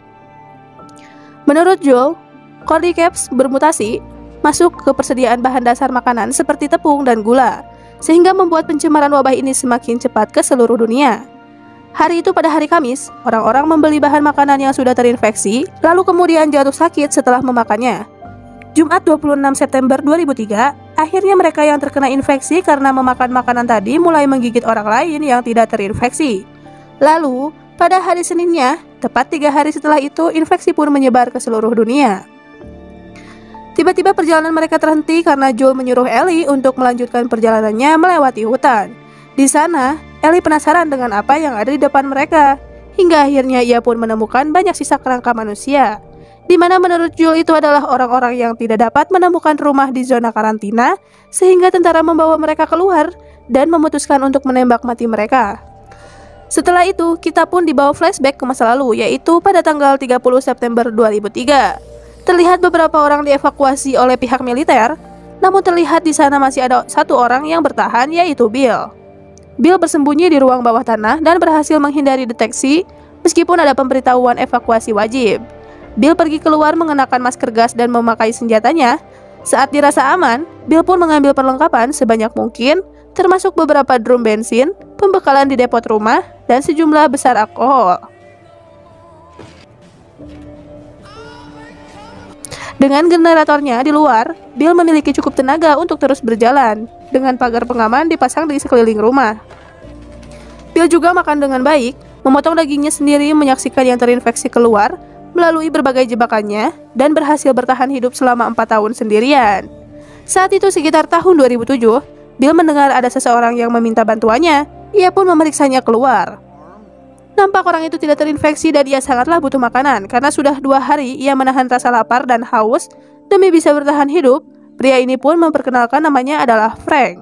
Menurut Joel, Cordyceps bermutasi masuk ke persediaan bahan dasar makanan seperti tepung dan gula, sehingga membuat pencemaran wabah ini semakin cepat ke seluruh dunia. Hari itu pada hari Kamis, orang-orang membeli bahan makanan yang sudah terinfeksi, lalu kemudian jatuh sakit setelah memakannya. Jumat 26 September 2003, akhirnya mereka yang terkena infeksi karena memakan makanan tadi mulai menggigit orang lain yang tidak terinfeksi. Lalu, pada hari Seninnya, tepat 3 hari setelah itu, infeksi pun menyebar ke seluruh dunia. Tiba-tiba perjalanan mereka terhenti karena Joel menyuruh Ellie untuk melanjutkan perjalanannya melewati hutan. Di sana, Ellie penasaran dengan apa yang ada di depan mereka, hingga akhirnya ia pun menemukan banyak sisa kerangka manusia, di mana menurut Joel itu adalah orang-orang yang tidak dapat menemukan rumah di zona karantina, sehingga tentara membawa mereka keluar dan memutuskan untuk menembak mati mereka. Setelah itu, kita pun dibawa flashback ke masa lalu, yaitu pada tanggal 30 September 2003. Terlihat beberapa orang dievakuasi oleh pihak militer, namun terlihat di sana masih ada satu orang yang bertahan, yaitu Bill. Bill bersembunyi di ruang bawah tanah dan berhasil menghindari deteksi meskipun ada pemberitahuan evakuasi wajib. Bill pergi keluar mengenakan masker gas dan memakai senjatanya. Saat dirasa aman, Bill pun mengambil perlengkapan sebanyak mungkin, termasuk beberapa drum bensin, pembekalan di depot rumah, dan sejumlah besar alkohol. Dengan generatornya di luar, Bill memiliki cukup tenaga untuk terus berjalan, dengan pagar pengaman dipasang di sekeliling rumah. Bill juga makan dengan baik, memotong dagingnya sendiri, menyaksikan yang terinfeksi keluar melalui berbagai jebakannya, dan berhasil bertahan hidup selama 4 tahun sendirian. Saat itu sekitar tahun 2007, Bill mendengar ada seseorang yang meminta bantuannya. Ia pun memeriksanya keluar. Nampak orang itu tidak terinfeksi dan ia sangatlah butuh makanan karena sudah 2 hari ia menahan rasa lapar dan haus demi bisa bertahan hidup. Pria ini pun memperkenalkan namanya adalah Frank.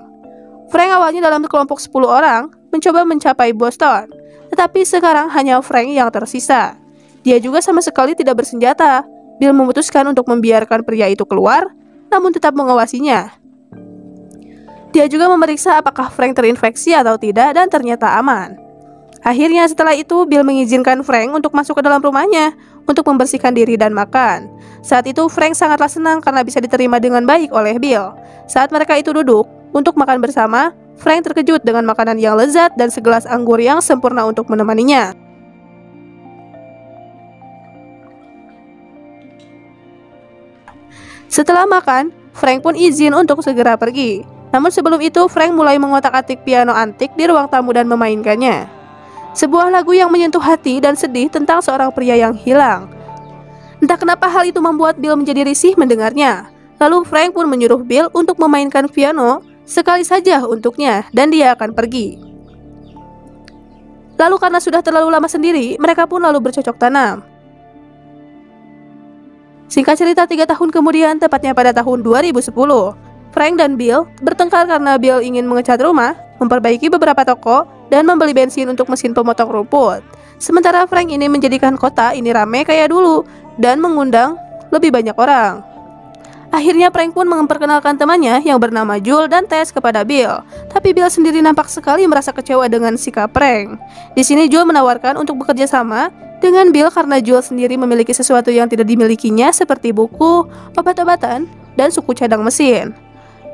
Frank awalnya dalam kelompok 10 orang mencoba mencapai Boston, tetapi sekarang hanya Frank yang tersisa. Dia juga sama sekali tidak bersenjata. Bill memutuskan untuk membiarkan pria itu keluar, namun tetap mengawasinya. Dia juga memeriksa apakah Frank terinfeksi atau tidak dan ternyata aman. Akhirnya setelah itu Bill mengizinkan Frank untuk masuk ke dalam rumahnya untuk membersihkan diri dan makan. Saat itu Frank sangatlah senang karena bisa diterima dengan baik oleh Bill. Saat mereka itu duduk untuk makan bersama, Frank terkejut dengan makanan yang lezat dan segelas anggur yang sempurna untuk menemaninya. Setelah makan, Frank pun izin untuk segera pergi. Namun sebelum itu Frank mulai mengotak-atik piano antik di ruang tamu dan memainkannya. Sebuah lagu yang menyentuh hati dan sedih tentang seorang pria yang hilang. Entah kenapa hal itu membuat Bill menjadi risih mendengarnya. Lalu Frank pun menyuruh Bill untuk memainkan piano sekali saja untuknya dan dia akan pergi. Lalu karena sudah terlalu lama sendiri, mereka pun lalu bercocok tanam. Singkat cerita 3 tahun kemudian, tepatnya pada tahun 2010, Frank dan Bill bertengkar karena Bill ingin mengecat rumah, memperbaiki beberapa toko, dan membeli bensin untuk mesin pemotong rumput. Sementara Frank ini menjadikan kota ini ramai kayak dulu dan mengundang lebih banyak orang. Akhirnya Frank pun memperkenalkan temannya yang bernama Joel dan Tess kepada Bill. Tapi Bill sendiri nampak sekali merasa kecewa dengan sikap Frank. Di sini Joel menawarkan untuk bekerja sama dengan Bill karena Joel sendiri memiliki sesuatu yang tidak dimilikinya seperti buku, obat-obatan, dan suku cadang mesin.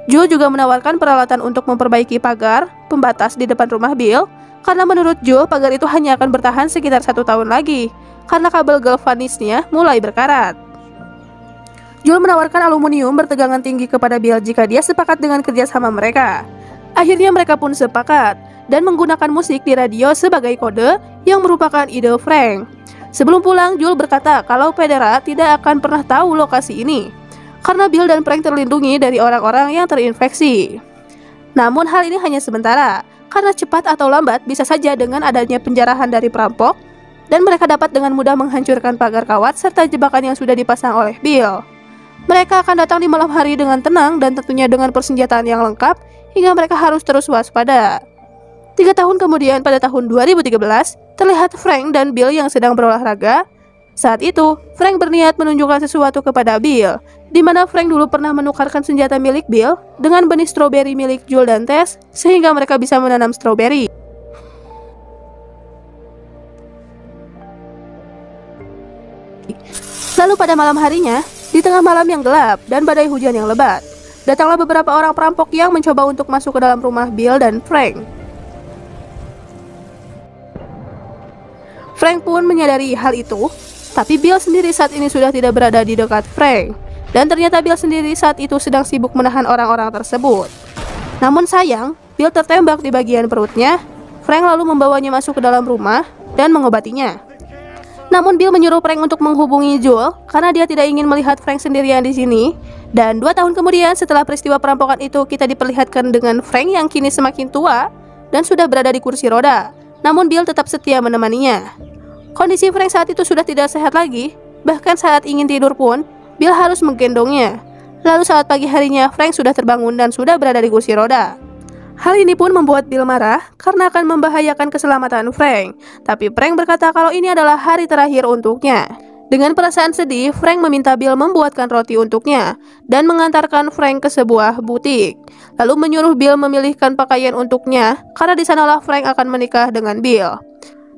Joel juga menawarkan peralatan untuk memperbaiki pagar pembatas di depan rumah Bill, karena menurut Joel pagar itu hanya akan bertahan sekitar 1 tahun lagi, karena kabel galvanisnya mulai berkarat. Joel menawarkan aluminium bertegangan tinggi kepada Bill jika dia sepakat dengan kerjasama mereka. Akhirnya mereka pun sepakat dan menggunakan musik di radio sebagai kode yang merupakan ide Frank. Sebelum pulang, Jules berkata kalau Federa tidak akan pernah tahu lokasi ini karena Bill dan Frank terlindungi dari orang-orang yang terinfeksi. Namun hal ini hanya sementara, karena cepat atau lambat bisa saja dengan adanya penjarahan dari perampok dan mereka dapat dengan mudah menghancurkan pagar kawat serta jebakan yang sudah dipasang oleh Bill. Mereka akan datang di malam hari dengan tenang dan tentunya dengan persenjataan yang lengkap hingga mereka harus terus waspada. 3 tahun kemudian pada tahun 2013, terlihat Frank dan Bill yang sedang berolahraga. Saat itu, Frank berniat menunjukkan sesuatu kepada Bill, di mana Frank dulu pernah menukarkan senjata milik Bill dengan benih stroberi milik Jules dan Tess, sehingga mereka bisa menanam stroberi. Lalu pada malam harinya, di tengah malam yang gelap dan badai hujan yang lebat, datanglah beberapa orang perampok yang mencoba untuk masuk ke dalam rumah Bill dan Frank. Frank pun menyadari hal itu, tapi Bill sendiri saat ini sudah tidak berada di dekat Frank. Dan ternyata Bill sendiri saat itu sedang sibuk menahan orang-orang tersebut. Namun sayang, Bill tertembak di bagian perutnya. Frank lalu membawanya masuk ke dalam rumah dan mengobatinya. Namun Bill menyuruh Frank untuk menghubungi Jules karena dia tidak ingin melihat Frank sendirian di sini. Dan 2 tahun kemudian setelah peristiwa perampokan itu, kita diperlihatkan dengan Frank yang kini semakin tua dan sudah berada di kursi roda. Namun Bill tetap setia menemaninya. Kondisi Frank saat itu sudah tidak sehat lagi. Bahkan saat ingin tidur pun, Bill harus menggendongnya. Lalu saat pagi harinya, Frank sudah terbangun dan sudah berada di kursi roda. Hal ini pun membuat Bill marah karena akan membahayakan keselamatan Frank. Tapi Frank berkata kalau ini adalah hari terakhir untuknya. Dengan perasaan sedih, Frank meminta Bill membuatkan roti untuknya dan mengantarkan Frank ke sebuah butik. Lalu menyuruh Bill memilihkan pakaian untuknya karena di sanalah Frank akan menikah dengan Bill.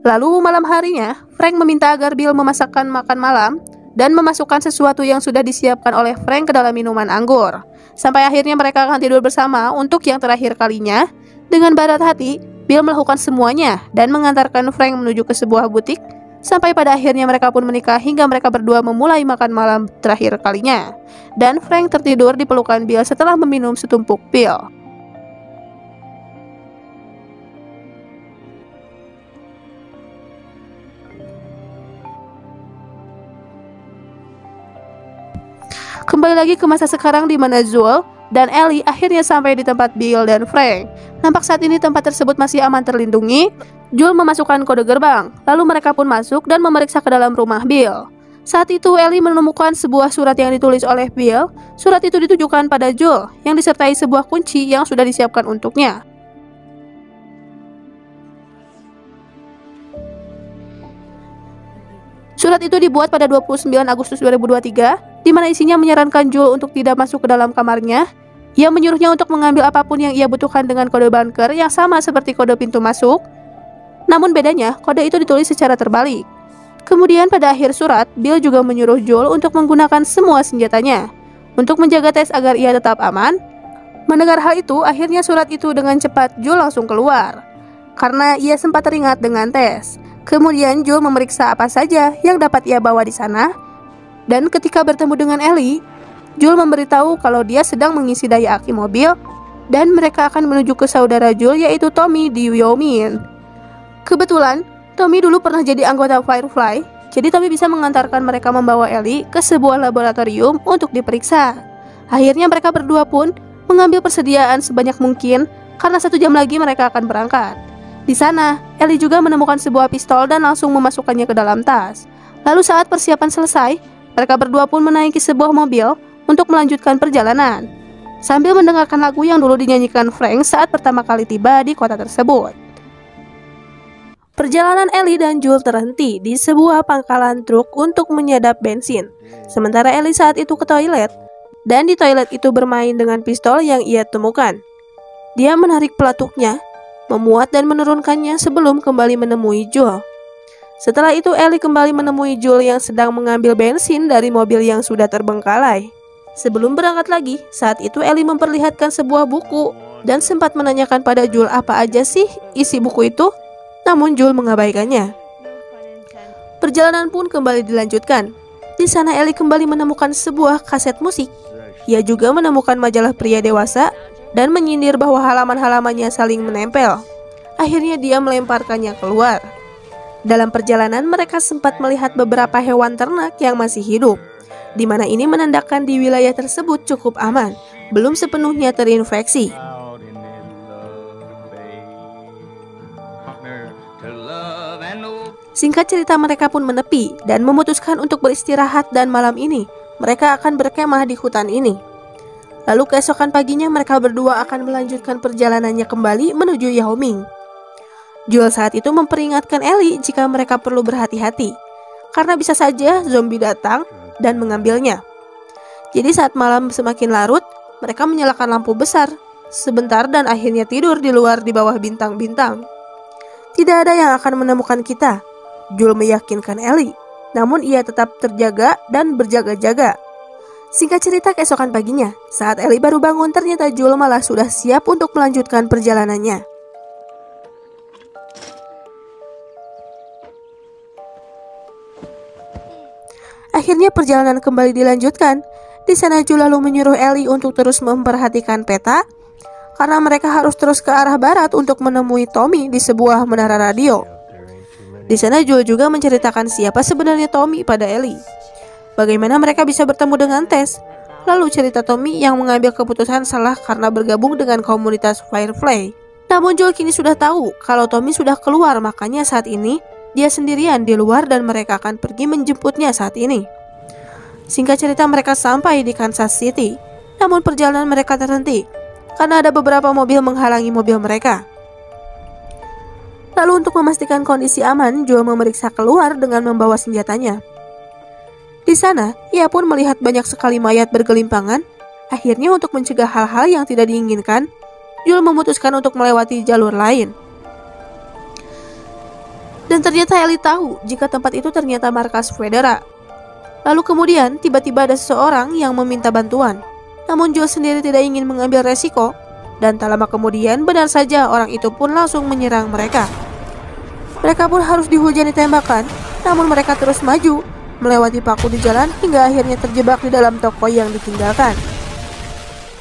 Lalu malam harinya, Frank meminta agar Bill memasakkan makan malam dan memasukkan sesuatu yang sudah disiapkan oleh Frank ke dalam minuman anggur. Sampai akhirnya mereka akan tidur bersama untuk yang terakhir kalinya. Dengan berat hati, Bill melakukan semuanya dan mengantarkan Frank menuju ke sebuah butik. Sampai pada akhirnya mereka pun menikah hingga mereka berdua memulai makan malam terakhir kalinya. Dan Frank tertidur di pelukan Bill setelah meminum setumpuk pil. Kembali lagi ke masa sekarang di mana Jules dan Ellie akhirnya sampai di tempat Bill dan Frank. Nampak saat ini tempat tersebut masih aman terlindungi. Jules memasukkan kode gerbang, lalu mereka pun masuk dan memeriksa ke dalam rumah Bill. Saat itu Ellie menemukan sebuah surat yang ditulis oleh Bill. Surat itu ditujukan pada Jules yang disertai sebuah kunci yang sudah disiapkan untuknya. Surat itu dibuat pada 29 Agustus 2023, di mana isinya menyarankan Jules untuk tidak masuk ke dalam kamarnya. Ia menyuruhnya untuk mengambil apapun yang ia butuhkan dengan kode bunker yang sama seperti kode pintu masuk. Namun bedanya, kode itu ditulis secara terbalik. Kemudian pada akhir surat, Bill juga menyuruh Jules untuk menggunakan semua senjatanya untuk menjaga Tess agar ia tetap aman. Mendengar hal itu, akhirnya surat itu dengan cepat Jules langsung keluar karena ia sempat teringat dengan Tess. Kemudian Jules memeriksa apa saja yang dapat ia bawa di sana. Dan ketika bertemu dengan Ellie, Jules memberitahu kalau dia sedang mengisi daya aki mobil dan mereka akan menuju ke saudara Jules yaitu Tommy di Wyoming. Kebetulan, Tommy dulu pernah jadi anggota Firefly, jadi Tommy bisa mengantarkan mereka membawa Ellie ke sebuah laboratorium untuk diperiksa. Akhirnya mereka berdua pun mengambil persediaan sebanyak mungkin karena 1 jam lagi mereka akan berangkat. Di sana, Ellie juga menemukan sebuah pistol dan langsung memasukkannya ke dalam tas. Lalu saat persiapan selesai, mereka berdua pun menaiki sebuah mobil untuk melanjutkan perjalanan, sambil mendengarkan lagu yang dulu dinyanyikan Frank saat pertama kali tiba di kota tersebut. Perjalanan Ellie dan Jules terhenti di sebuah pangkalan truk untuk menyedap bensin. Sementara Ellie saat itu ke toilet, dan di toilet itu bermain dengan pistol yang ia temukan. Dia menarik pelatuknya, memuat dan menurunkannya sebelum kembali menemui Jules. Setelah itu Ellie kembali menemui Jules yang sedang mengambil bensin dari mobil yang sudah terbengkalai. Sebelum berangkat lagi, saat itu Ellie memperlihatkan sebuah buku dan sempat menanyakan pada Jules apa aja sih isi buku itu. Namun Jules mengabaikannya. Perjalanan pun kembali dilanjutkan. Di sana Ellie kembali menemukan sebuah kaset musik. Ia juga menemukan majalah pria dewasa dan menyindir bahwa halaman-halamannya saling menempel. Akhirnya dia melemparkannya keluar. Dalam perjalanan mereka sempat melihat beberapa hewan ternak yang masih hidup, di mana ini menandakan di wilayah tersebut cukup aman, belum sepenuhnya terinfeksi. Singkat cerita, mereka pun menepi dan memutuskan untuk beristirahat, dan malam ini mereka akan berkemah di hutan ini. Lalu keesokan paginya mereka berdua akan melanjutkan perjalanannya kembali menuju Yao Ming. Joel saat itu memperingatkan Ellie jika mereka perlu berhati-hati, karena bisa saja zombie datang dan mengambilnya. Jadi saat malam semakin larut, mereka menyalakan lampu besar sebentar dan akhirnya tidur di luar di bawah bintang-bintang. Tidak ada yang akan menemukan kita, Joel meyakinkan Ellie, namun ia tetap terjaga dan berjaga-jaga. Singkat cerita, keesokan paginya, saat Ellie baru bangun, ternyata Joel malah sudah siap untuk melanjutkan perjalanannya. Akhirnya perjalanan kembali dilanjutkan. Di sana Joel lalu menyuruh Ellie untuk terus memperhatikan peta, karena mereka harus terus ke arah barat untuk menemui Tommy di sebuah menara radio. Di sana Joel juga menceritakan siapa sebenarnya Tommy pada Ellie, bagaimana mereka bisa bertemu dengan Tess. Lalu cerita Tommy yang mengambil keputusan salah karena bergabung dengan komunitas Firefly. Namun Joel kini sudah tahu kalau Tommy sudah keluar, makanya saat ini dia sendirian di luar dan mereka akan pergi menjemputnya saat ini. Singkat cerita, mereka sampai di Kansas City, namun perjalanan mereka terhenti karena ada beberapa mobil menghalangi mobil mereka. Lalu untuk memastikan kondisi aman, Joel memeriksa keluar dengan membawa senjatanya. Di sana, ia pun melihat banyak sekali mayat bergelimpangan. Akhirnya untuk mencegah hal-hal yang tidak diinginkan, Joel memutuskan untuk melewati jalur lain. Dan ternyata Ellie tahu jika tempat itu ternyata markas Federa. Lalu kemudian tiba-tiba ada seseorang yang meminta bantuan. Namun Joel sendiri tidak ingin mengambil resiko, dan tak lama kemudian benar saja orang itu pun langsung menyerang mereka. Mereka pun harus dihujani tembakan, namun mereka terus maju, melewati paku di jalan hingga akhirnya terjebak di dalam toko yang ditinggalkan.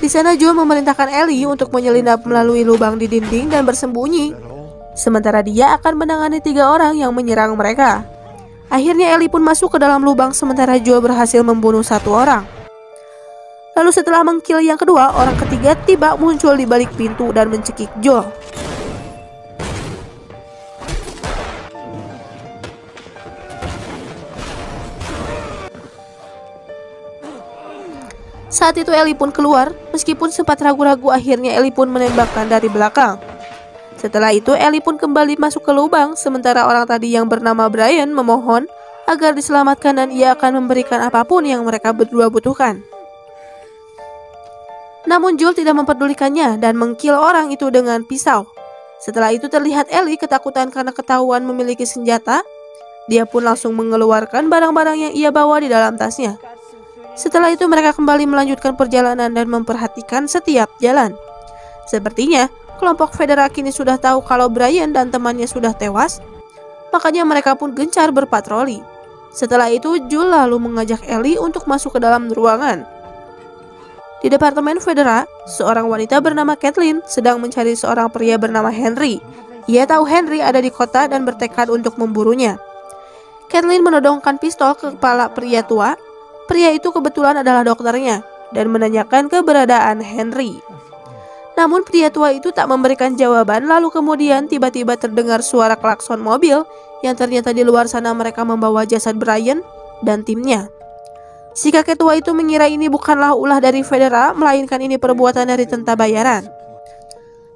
Di sana Joel memerintahkan Ellie untuk menyelinap melalui lubang di dinding dan bersembunyi, sementara dia akan menangani 3 orang yang menyerang mereka. Akhirnya Ellie pun masuk ke dalam lubang sementara Joel berhasil membunuh 1 orang. Lalu setelah mengkill yang kedua, orang ketiga tiba muncul di balik pintu dan mencekik Joel. Saat itu Ellie pun keluar, meskipun sempat ragu-ragu akhirnya Ellie pun menembakkan dari belakang. Setelah itu Ellie pun kembali masuk ke lubang, sementara orang tadi yang bernama Brian memohon agar diselamatkan dan ia akan memberikan apapun yang mereka berdua butuhkan. Namun Joel tidak memperdulikannya dan mengkill orang itu dengan pisau. Setelah itu terlihat Ellie ketakutan karena ketahuan memiliki senjata. Dia pun langsung mengeluarkan barang-barang yang ia bawa di dalam tasnya. Setelah itu mereka kembali melanjutkan perjalanan dan memperhatikan setiap jalan. Sepertinya kelompok Federa kini sudah tahu kalau Brian dan temannya sudah tewas, makanya mereka pun gencar berpatroli. Setelah itu Joel lalu mengajak Ellie untuk masuk ke dalam ruangan. Di departemen Federa, seorang wanita bernama Kathleen sedang mencari seorang pria bernama Henry. Ia tahu Henry ada di kota dan bertekad untuk memburunya. Kathleen menodongkan pistol ke kepala pria tua. Pria itu kebetulan adalah dokternya dan menanyakan keberadaan Henry. Namun pria tua itu tak memberikan jawaban. Lalu kemudian tiba-tiba terdengar suara klakson mobil yang ternyata di luar sana mereka membawa jasad Brian dan timnya. Si kakek tua itu mengira ini bukanlah ulah dari Federa, melainkan ini perbuatan dari tentara bayaran.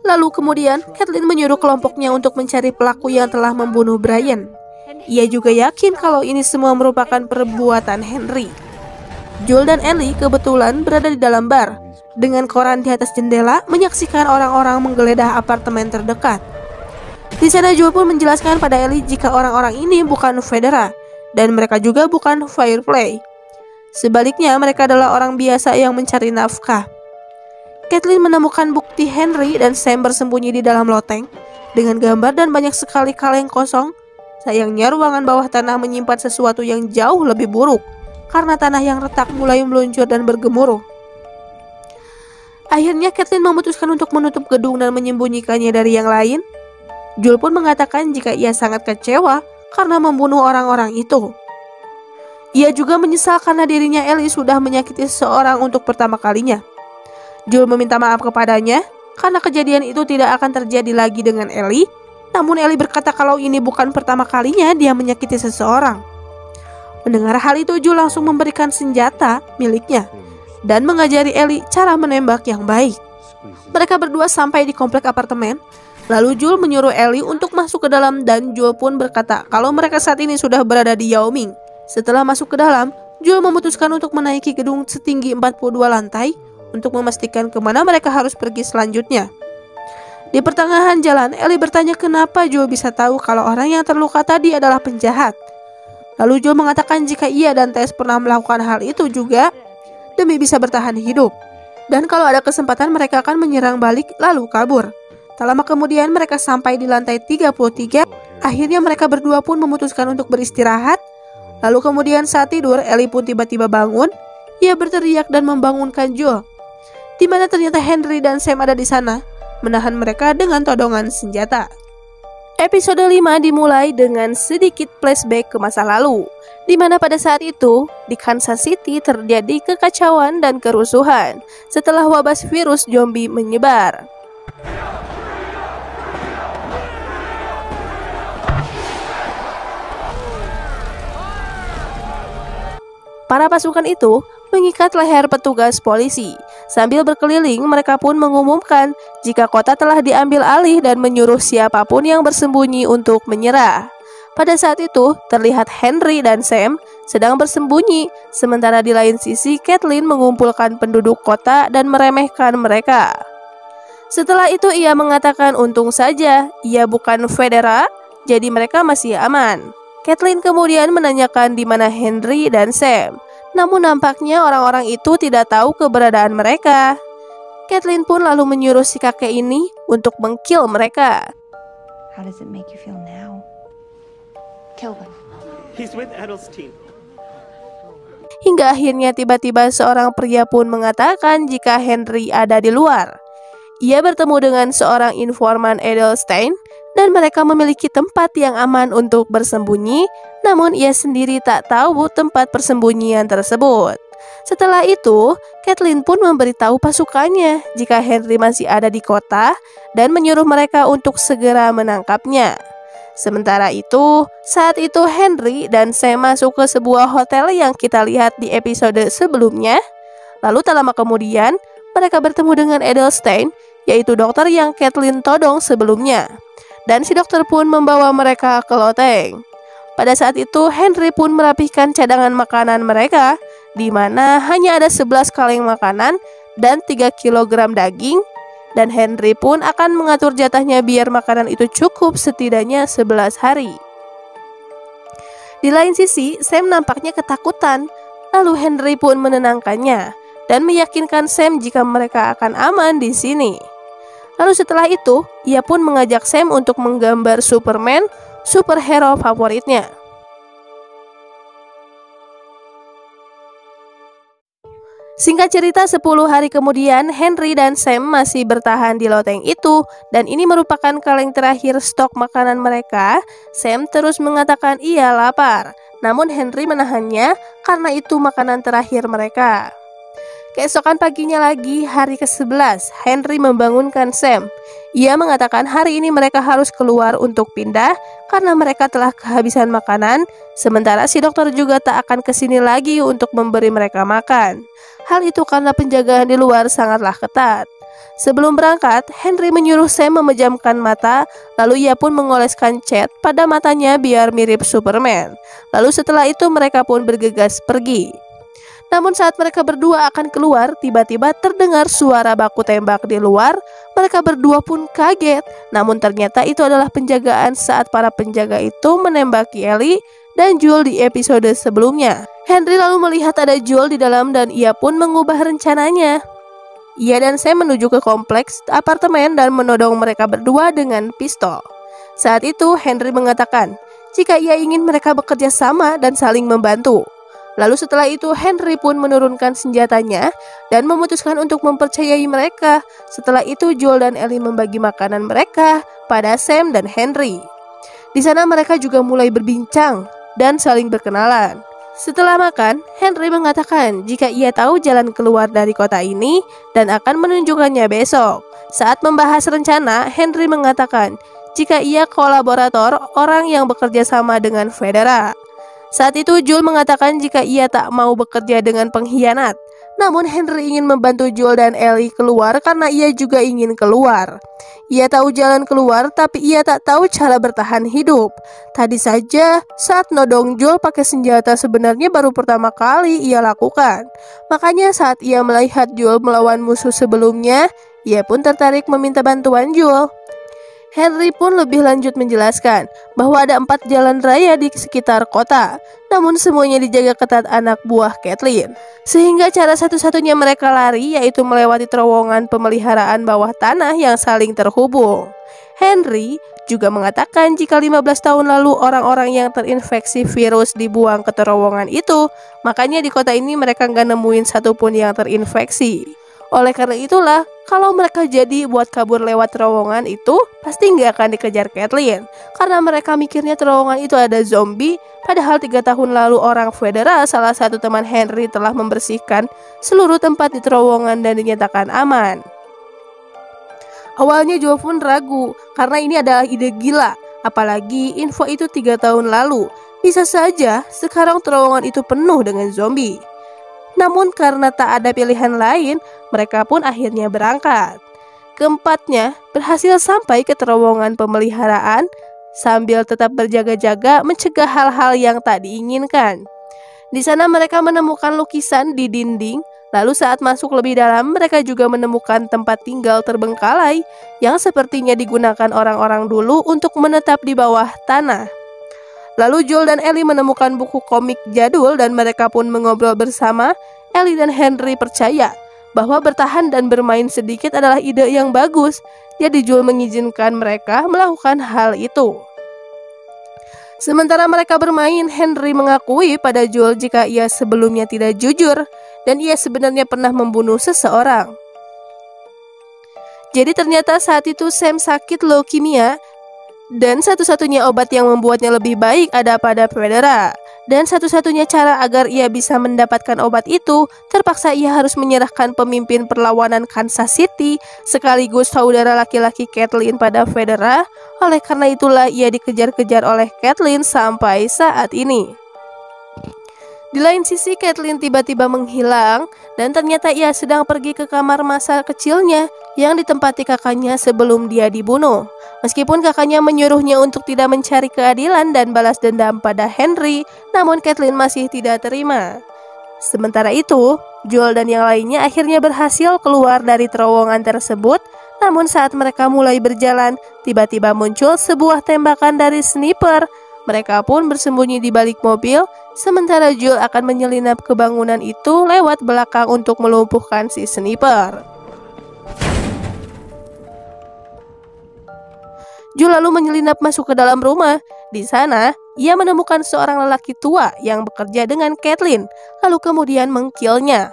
Lalu kemudian Kathleen menyuruh kelompoknya untuk mencari pelaku yang telah membunuh Brian. Ia juga yakin kalau ini semua merupakan perbuatan Henry. Joel dan Ellie kebetulan berada di dalam bar dengan koran di atas jendela, menyaksikan orang-orang menggeledah apartemen terdekat. Di sana Joel pun menjelaskan pada Ellie jika orang-orang ini bukan Federa dan mereka juga bukan Firefly. Sebaliknya mereka adalah orang biasa yang mencari nafkah. Kathleen menemukan bukti Henry dan Sam bersembunyi di dalam loteng dengan gambar dan banyak sekali kaleng kosong. Sayangnya ruangan bawah tanah menyimpan sesuatu yang jauh lebih buruk karena tanah yang retak mulai meluncur dan bergemuruh. Akhirnya Caitlin memutuskan untuk menutup gedung dan menyembunyikannya dari yang lain. Joel pun mengatakan jika ia sangat kecewa karena membunuh orang-orang itu. Ia juga menyesal karena dirinya Ellie sudah menyakiti seseorang untuk pertama kalinya. Joel meminta maaf kepadanya karena kejadian itu tidak akan terjadi lagi dengan Ellie. Namun Ellie berkata kalau ini bukan pertama kalinya dia menyakiti seseorang. Mendengar hal itu, Joel langsung memberikan senjata miliknya dan mengajari Ellie cara menembak yang baik. Mereka berdua sampai di komplek apartemen. Lalu Joel menyuruh Ellie untuk masuk ke dalam dan Joel pun berkata kalau mereka saat ini sudah berada di Yao Ming. Setelah masuk ke dalam, Joel memutuskan untuk menaiki gedung setinggi 42 lantai untuk memastikan kemana mereka harus pergi selanjutnya. Di pertengahan jalan, Ellie bertanya kenapa Joel bisa tahu kalau orang yang terluka tadi adalah penjahat. Lalu Joel mengatakan jika ia dan Tess pernah melakukan hal itu juga demi bisa bertahan hidup. Dan kalau ada kesempatan mereka akan menyerang balik lalu kabur. Tak lama kemudian mereka sampai di lantai 33. Akhirnya mereka berdua pun memutuskan untuk beristirahat. Lalu kemudian saat tidur, Ellie pun tiba-tiba bangun. Ia berteriak dan membangunkan Joel, di mana ternyata Henry dan Sam ada di sana, menahan mereka dengan todongan senjata. Episode 5 dimulai dengan sedikit flashback ke masa lalu, di mana pada saat itu di Kansas City terjadi kekacauan dan kerusuhan setelah wabah virus zombie menyebar. Para pasukan itu mengikat leher petugas polisi. Sambil berkeliling, mereka pun mengumumkan jika kota telah diambil alih dan menyuruh siapapun yang bersembunyi untuk menyerah. Pada saat itu, terlihat Henry dan Sam sedang bersembunyi, sementara di lain sisi Caitlin mengumpulkan penduduk kota dan meremehkan mereka. Setelah itu ia mengatakan untung saja ia bukan Federa, jadi mereka masih aman. Caitlin kemudian menanyakan di mana Henry dan Sam. Namun nampaknya orang-orang itu tidak tahu keberadaan mereka. Caitlin pun lalu menyuruh si kakek ini untuk meng-kill mereka. How does it make you feel now? Kill them. He's with Edelstein. Hingga akhirnya tiba-tiba seorang pria pun mengatakan jika Henry ada di luar. Ia bertemu dengan seorang informan Edelstein dan mereka memiliki tempat yang aman untuk bersembunyi, namun ia sendiri tak tahu tempat persembunyian tersebut. Setelah itu, Caitlin pun memberitahu pasukannya jika Henry masih ada di kota dan menyuruh mereka untuk segera menangkapnya. Sementara itu, saat itu Henry dan Sam masuk ke sebuah hotel yang kita lihat di episode sebelumnya. Lalu tak lama kemudian, mereka bertemu dengan Edelstein, yaitu dokter yang Caitlin todong sebelumnya. Dan si dokter pun membawa mereka ke loteng. Pada saat itu Henry pun merapihkan cadangan makanan mereka, di mana hanya ada 11 kaleng makanan dan 3 kg daging. Dan Henry pun akan mengatur jatahnya biar makanan itu cukup setidaknya 11 hari. Di lain sisi, Sam nampaknya ketakutan. Lalu Henry pun menenangkannya dan meyakinkan Sam jika mereka akan aman di sini. Lalu setelah itu, ia pun mengajak Sam untuk menggambar Superman, superhero favoritnya. Singkat cerita, 10 hari kemudian Henry dan Sam masih bertahan di loteng itu, dan ini merupakan kaleng terakhir stok makanan mereka. Sam terus mengatakan ia lapar, namun Henry menahannya karena itu makanan terakhir mereka. Keesokan paginya lagi, hari ke-11, Henry membangunkan Sam. Ia mengatakan hari ini mereka harus keluar untuk pindah karena mereka telah kehabisan makanan, sementara si dokter juga tak akan kesini lagi untuk memberi mereka makan. Hal itu karena penjagaan di luar sangatlah ketat. Sebelum berangkat, Henry menyuruh Sam memejamkan mata, lalu ia pun mengoleskan cat pada matanya biar mirip Superman. Lalu setelah itu mereka pun bergegas pergi. Namun saat mereka berdua akan keluar, tiba-tiba terdengar suara baku tembak di luar. Mereka berdua pun kaget, namun ternyata itu adalah penjagaan saat para penjaga itu menembaki Ellie dan Joel di episode sebelumnya. Henry lalu melihat ada Joel di dalam dan ia pun mengubah rencananya. Ia dan Sam menuju ke kompleks apartemen dan menodong mereka berdua dengan pistol. Saat itu Henry mengatakan jika ia ingin mereka bekerja sama dan saling membantu. Lalu setelah itu Henry pun menurunkan senjatanya dan memutuskan untuk mempercayai mereka. Setelah itu Joel dan Ellie membagi makanan mereka pada Sam dan Henry. Di sana mereka juga mulai berbincang dan saling berkenalan. Setelah makan, Henry mengatakan jika ia tahu jalan keluar dari kota ini dan akan menunjukkannya besok. Saat membahas rencana, Henry mengatakan jika ia kolaborator orang yang bekerja sama dengan Federa. Saat itu Joel mengatakan jika ia tak mau bekerja dengan pengkhianat. Namun Henry ingin membantu Joel dan Ellie keluar karena ia juga ingin keluar. Ia tahu jalan keluar tapi ia tak tahu cara bertahan hidup. Tadi saja saat nodong Joel pakai senjata sebenarnya baru pertama kali ia lakukan. Makanya saat ia melihat Joel melawan musuh sebelumnya, ia pun tertarik meminta bantuan Joel. Henry pun lebih lanjut menjelaskan bahwa ada 4 jalan raya di sekitar kota, namun semuanya dijaga ketat anak buah Caitlin. Sehingga cara satu-satunya mereka lari yaitu melewati terowongan pemeliharaan bawah tanah yang saling terhubung. Henry juga mengatakan jika 15 tahun lalu orang-orang yang terinfeksi virus dibuang ke terowongan itu, makanya di kota ini mereka nggak nemuin satupun yang terinfeksi. Oleh karena itulah, kalau mereka jadi buat kabur lewat terowongan itu, pasti nggak akan dikejar Caitlin. Karena mereka mikirnya terowongan itu ada zombie, padahal 3 tahun lalu orang Federa, salah satu teman Henry, telah membersihkan seluruh tempat di terowongan dan dinyatakan aman. Awalnya Joel pun ragu, karena ini adalah ide gila. Apalagi info itu 3 tahun lalu. Bisa saja sekarang terowongan itu penuh dengan zombie. Namun karena tak ada pilihan lain, mereka pun akhirnya berangkat. Keempatnya berhasil sampai ke terowongan pemeliharaan sambil tetap berjaga-jaga mencegah hal-hal yang tak diinginkan. Di sana mereka menemukan lukisan di dinding, lalu saat masuk lebih dalam mereka juga menemukan tempat tinggal terbengkalai yang sepertinya digunakan orang-orang dulu untuk menetap di bawah tanah. Lalu Joel dan Ellie menemukan buku komik jadul dan mereka pun mengobrol bersama. Ellie dan Henry percaya bahwa bertahan dan bermain sedikit adalah ide yang bagus. Jadi Joel mengizinkan mereka melakukan hal itu. Sementara mereka bermain, Henry mengakui pada Joel jika ia sebelumnya tidak jujur dan ia sebenarnya pernah membunuh seseorang. Jadi ternyata saat itu Sam sakit leukemia. Dan satu-satunya obat yang membuatnya lebih baik ada pada Federa. Dan satu-satunya cara agar ia bisa mendapatkan obat itu, terpaksa ia harus menyerahkan pemimpin perlawanan Kansas City sekaligus saudara laki-laki Caitlin pada Federa. Oleh karena itulah ia dikejar-kejar oleh Caitlin sampai saat ini. Di lain sisi Caitlin tiba-tiba menghilang dan ternyata ia sedang pergi ke kamar masa kecilnya yang ditempati kakaknya sebelum dia dibunuh. Meskipun kakaknya menyuruhnya untuk tidak mencari keadilan dan balas dendam pada Henry, namun Caitlin masih tidak terima. Sementara itu, Joel dan yang lainnya akhirnya berhasil keluar dari terowongan tersebut. Namun saat mereka mulai berjalan, tiba-tiba muncul sebuah tembakan dari sniper. Mereka pun bersembunyi di balik mobil, sementara Joel akan menyelinap ke bangunan itu lewat belakang untuk melumpuhkan si sniper. Joel lalu menyelinap masuk ke dalam rumah. Di sana, ia menemukan seorang lelaki tua yang bekerja dengan Caitlin, lalu kemudian mengkillnya.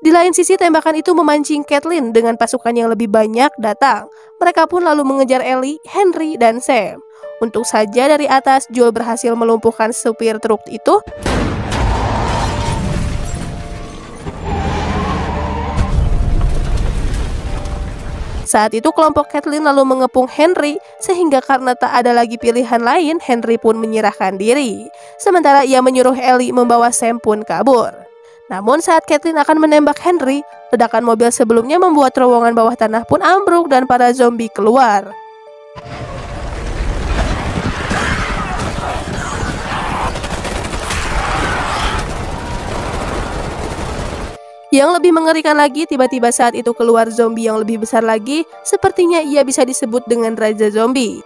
Di lain sisi, tembakan itu memancing Caitlin dengan pasukan yang lebih banyak datang. Mereka pun lalu mengejar Ellie, Henry, dan Sam. Untuk saja dari atas, Joel berhasil melumpuhkan supir truk itu. Saat itu kelompok Caitlin lalu mengepung Henry, sehingga karena tak ada lagi pilihan lain, Henry pun menyerahkan diri. Sementara ia menyuruh Ellie membawa Sam pun kabur. Namun saat Caitlin akan menembak Henry, ledakan mobil sebelumnya membuat terowongan bawah tanah pun ambruk dan para zombie keluar. Yang lebih mengerikan lagi, tiba-tiba saat itu keluar zombie yang lebih besar lagi. Sepertinya ia bisa disebut dengan Raja Zombie.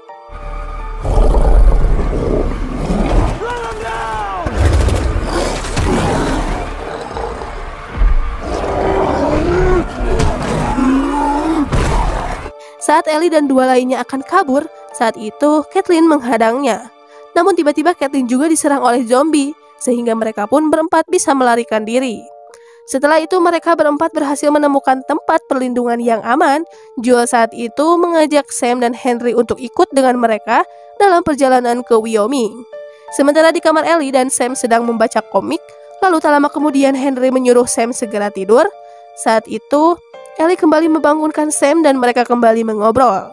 Saat Ellie dan dua lainnya akan kabur, saat itu Caitlin menghadangnya. Namun tiba-tiba Caitlin juga diserang oleh zombie. sehingga mereka pun berempat bisa melarikan diri. Setelah itu mereka berempat berhasil menemukan tempat perlindungan yang aman. Joel saat itu mengajak Sam dan Henry untuk ikut dengan mereka dalam perjalanan ke Wyoming. Sementara di kamar Ellie dan Sam sedang membaca komik, lalu tak lama kemudian Henry menyuruh Sam segera tidur. Saat itu Ellie kembali membangunkan Sam dan mereka kembali mengobrol.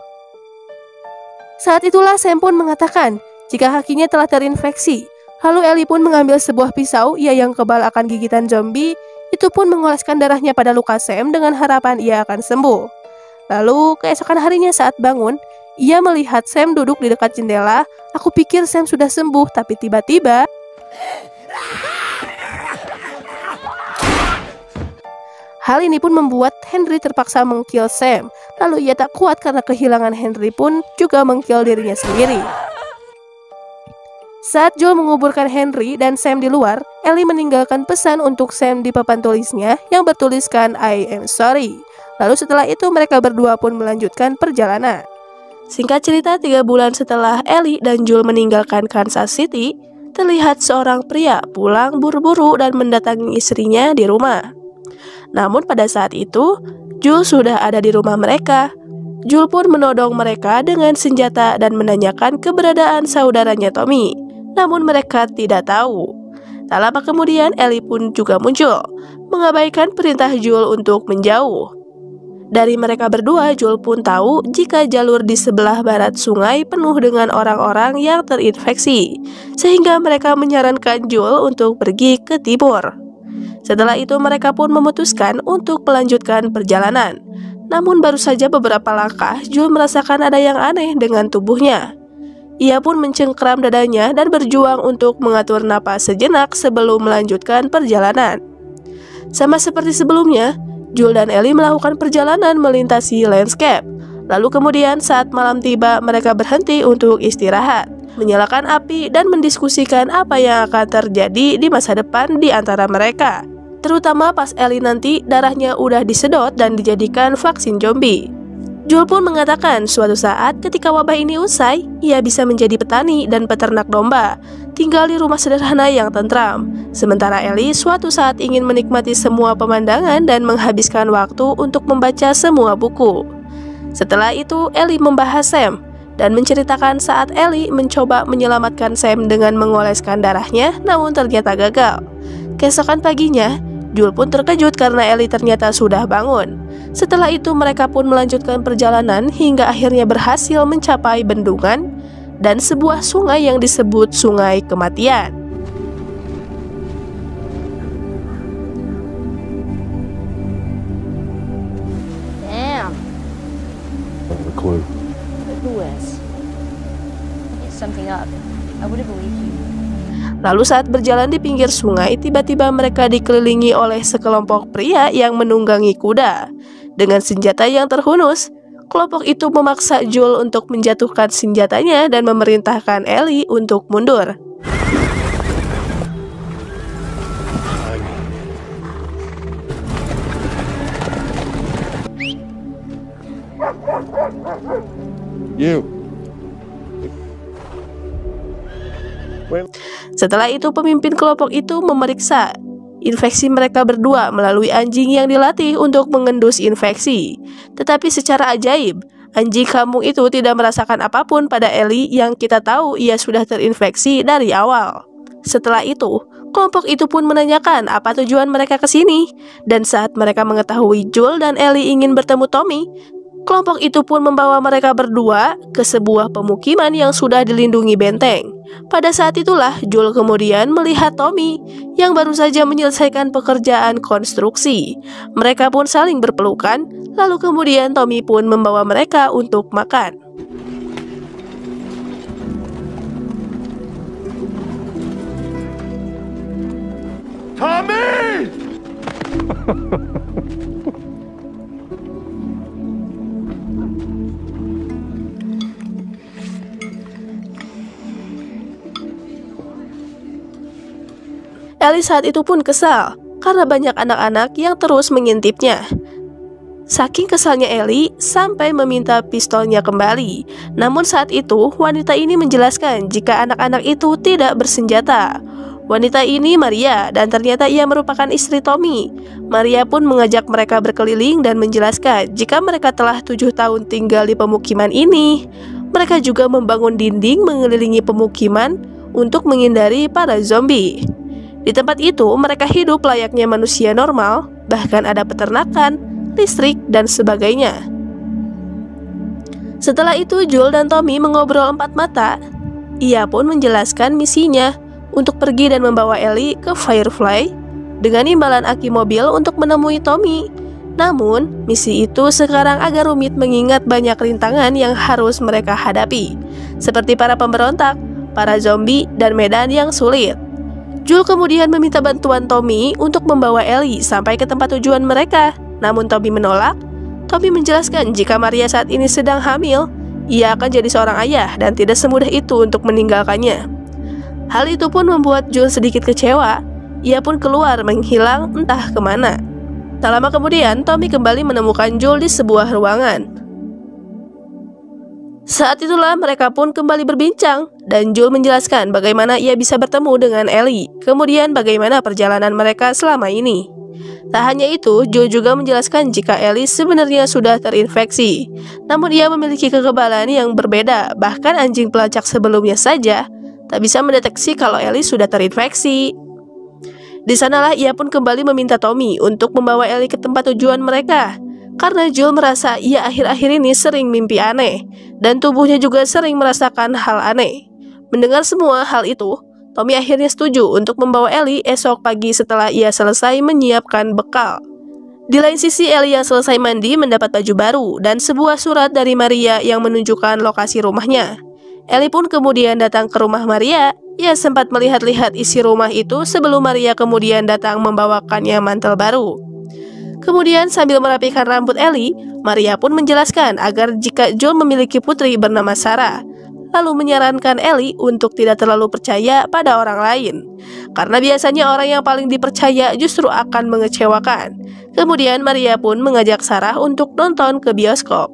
Saat itulah Sam pun mengatakan jika kakinya telah terinfeksi. Lalu Ellie pun mengambil sebuah pisau yang kebal akan gigitan zombie. Itu pun mengoleskan darahnya pada luka Sam dengan harapan ia akan sembuh. Lalu keesokan harinya saat bangun, ia melihat Sam duduk di dekat jendela. Aku pikir Sam sudah sembuh, tapi tiba-tiba hal ini pun membuat Henry terpaksa meng-kill Sam. Lalu ia tak kuat karena kehilangan Henry pun juga meng-kill dirinya sendiri. Saat Joel menguburkan Henry dan Sam di luar, Ellie meninggalkan pesan untuk Sam di papan tulisnya yang bertuliskan I am sorry. Lalu setelah itu mereka berdua pun melanjutkan perjalanan. Singkat cerita, 3 bulan setelah Ellie dan Joel meninggalkan Kansas City, terlihat seorang pria pulang buru-buru dan mendatangi istrinya di rumah. Namun pada saat itu, Joel sudah ada di rumah mereka. Joel pun menodong mereka dengan senjata dan menanyakan keberadaan saudaranya Tommy. Namun mereka tidak tahu. Tak lama kemudian Ellie pun juga muncul, mengabaikan perintah Joel untuk menjauh. Dari mereka berdua, Joel pun tahu jika jalur di sebelah barat sungai penuh dengan orang-orang yang terinfeksi, sehingga mereka menyarankan Joel untuk pergi ke timur. Setelah itu mereka pun memutuskan untuk melanjutkan perjalanan. Namun baru saja beberapa langkah, Joel merasakan ada yang aneh dengan tubuhnya. Ia pun mencengkram dadanya dan berjuang untuk mengatur napas sejenak sebelum melanjutkan perjalanan. Sama seperti sebelumnya, Joel dan Ellie melakukan perjalanan melintasi landscape. Lalu kemudian saat malam tiba, mereka berhenti untuk istirahat, menyalakan api dan mendiskusikan apa yang akan terjadi di masa depan di antara mereka. Terutama pas Ellie nanti darahnya udah disedot dan dijadikan vaksin zombie. Joel pun mengatakan suatu saat ketika wabah ini usai, ia bisa menjadi petani dan peternak domba, tinggal di rumah sederhana yang tentram. Sementara Ellie suatu saat ingin menikmati semua pemandangan dan menghabiskan waktu untuk membaca semua buku. Setelah itu, Ellie membahas Sam dan menceritakan saat Ellie mencoba menyelamatkan Sam dengan mengoleskan darahnya, namun ternyata gagal. Keesokan paginya, Joel pun terkejut karena Ellie ternyata sudah bangun. Setelah itu mereka pun melanjutkan perjalanan hingga akhirnya berhasil mencapai bendungan dan sebuah sungai yang disebut Sungai Kematian. Damn. A clue. Who is? It's something up. I would have believed you. Lalu saat berjalan di pinggir sungai, tiba-tiba mereka dikelilingi oleh sekelompok pria yang menunggangi kuda. Dengan senjata yang terhunus, kelompok itu memaksa Joel untuk menjatuhkan senjatanya dan memerintahkan Ellie untuk mundur. You. Setelah itu pemimpin kelompok itu memeriksa infeksi mereka berdua melalui anjing yang dilatih untuk mengendus infeksi. Tetapi secara ajaib, anjing kampung itu tidak merasakan apapun pada Ellie yang kita tahu ia sudah terinfeksi dari awal. Setelah itu, kelompok itu pun menanyakan apa tujuan mereka ke sini. Dan saat mereka mengetahui Joel dan Ellie ingin bertemu Tommy, kelompok itu pun membawa mereka berdua ke sebuah pemukiman yang sudah dilindungi benteng. Pada saat itulah Joel kemudian melihat Tommy yang baru saja menyelesaikan pekerjaan konstruksi. Mereka pun saling berpelukan, lalu kemudian Tommy pun membawa mereka untuk makan. Tommy! Ellie saat itu pun kesal karena banyak anak-anak yang terus mengintipnya. Saking kesalnya Ellie sampai meminta pistolnya kembali. Namun saat itu wanita ini menjelaskan jika anak-anak itu tidak bersenjata. Wanita ini Maria, dan ternyata ia merupakan istri Tommy. Maria pun mengajak mereka berkeliling dan menjelaskan jika mereka telah 7 tahun tinggal di pemukiman ini. Mereka juga membangun dinding mengelilingi pemukiman untuk menghindari para zombie. Di tempat itu mereka hidup layaknya manusia normal, bahkan ada peternakan, listrik, dan sebagainya. Setelah itu Joel dan Tommy mengobrol empat mata. Ia pun menjelaskan misinya untuk pergi dan membawa Ellie ke Firefly dengan imbalan aki mobil untuk menemui Tommy. Namun, misi itu sekarang agak rumit mengingat banyak rintangan yang harus mereka hadapi, seperti para pemberontak, para zombie, dan medan yang sulit. Joel kemudian meminta bantuan Tommy untuk membawa Ellie sampai ke tempat tujuan mereka. Namun Tommy menolak. Tommy menjelaskan jika Maria saat ini sedang hamil, ia akan jadi seorang ayah dan tidak semudah itu untuk meninggalkannya. Hal itu pun membuat Joel sedikit kecewa. Ia pun keluar menghilang entah kemana. Tak lama kemudian, Tommy kembali menemukan Joel di sebuah ruangan. Saat itulah mereka pun kembali berbincang, dan Joel menjelaskan bagaimana ia bisa bertemu dengan Ellie, kemudian bagaimana perjalanan mereka selama ini. Tak hanya itu, Joel juga menjelaskan jika Ellie sebenarnya sudah terinfeksi, namun ia memiliki kekebalan yang berbeda, bahkan anjing pelacak sebelumnya saja tak bisa mendeteksi kalau Ellie sudah terinfeksi. Di sanalah ia pun kembali meminta Tommy untuk membawa Ellie ke tempat tujuan mereka, karena Joel merasa ia akhir-akhir ini sering mimpi aneh, dan tubuhnya juga sering merasakan hal aneh. Mendengar semua hal itu, Tommy akhirnya setuju untuk membawa Ellie esok pagi setelah ia selesai menyiapkan bekal. Di lain sisi, Ellie yang selesai mandi mendapat baju baru dan sebuah surat dari Maria yang menunjukkan lokasi rumahnya. Ellie pun kemudian datang ke rumah Maria. Ia sempat melihat-lihat isi rumah itu sebelum Maria kemudian datang membawakannya mantel baru. Kemudian sambil merapikan rambut Ellie, Maria pun menjelaskan agar jika Joel memiliki putri bernama Sarah, lalu menyarankan Ellie untuk tidak terlalu percaya pada orang lain, karena biasanya orang yang paling dipercaya justru akan mengecewakan. Kemudian Maria pun mengajak Sarah untuk nonton ke bioskop.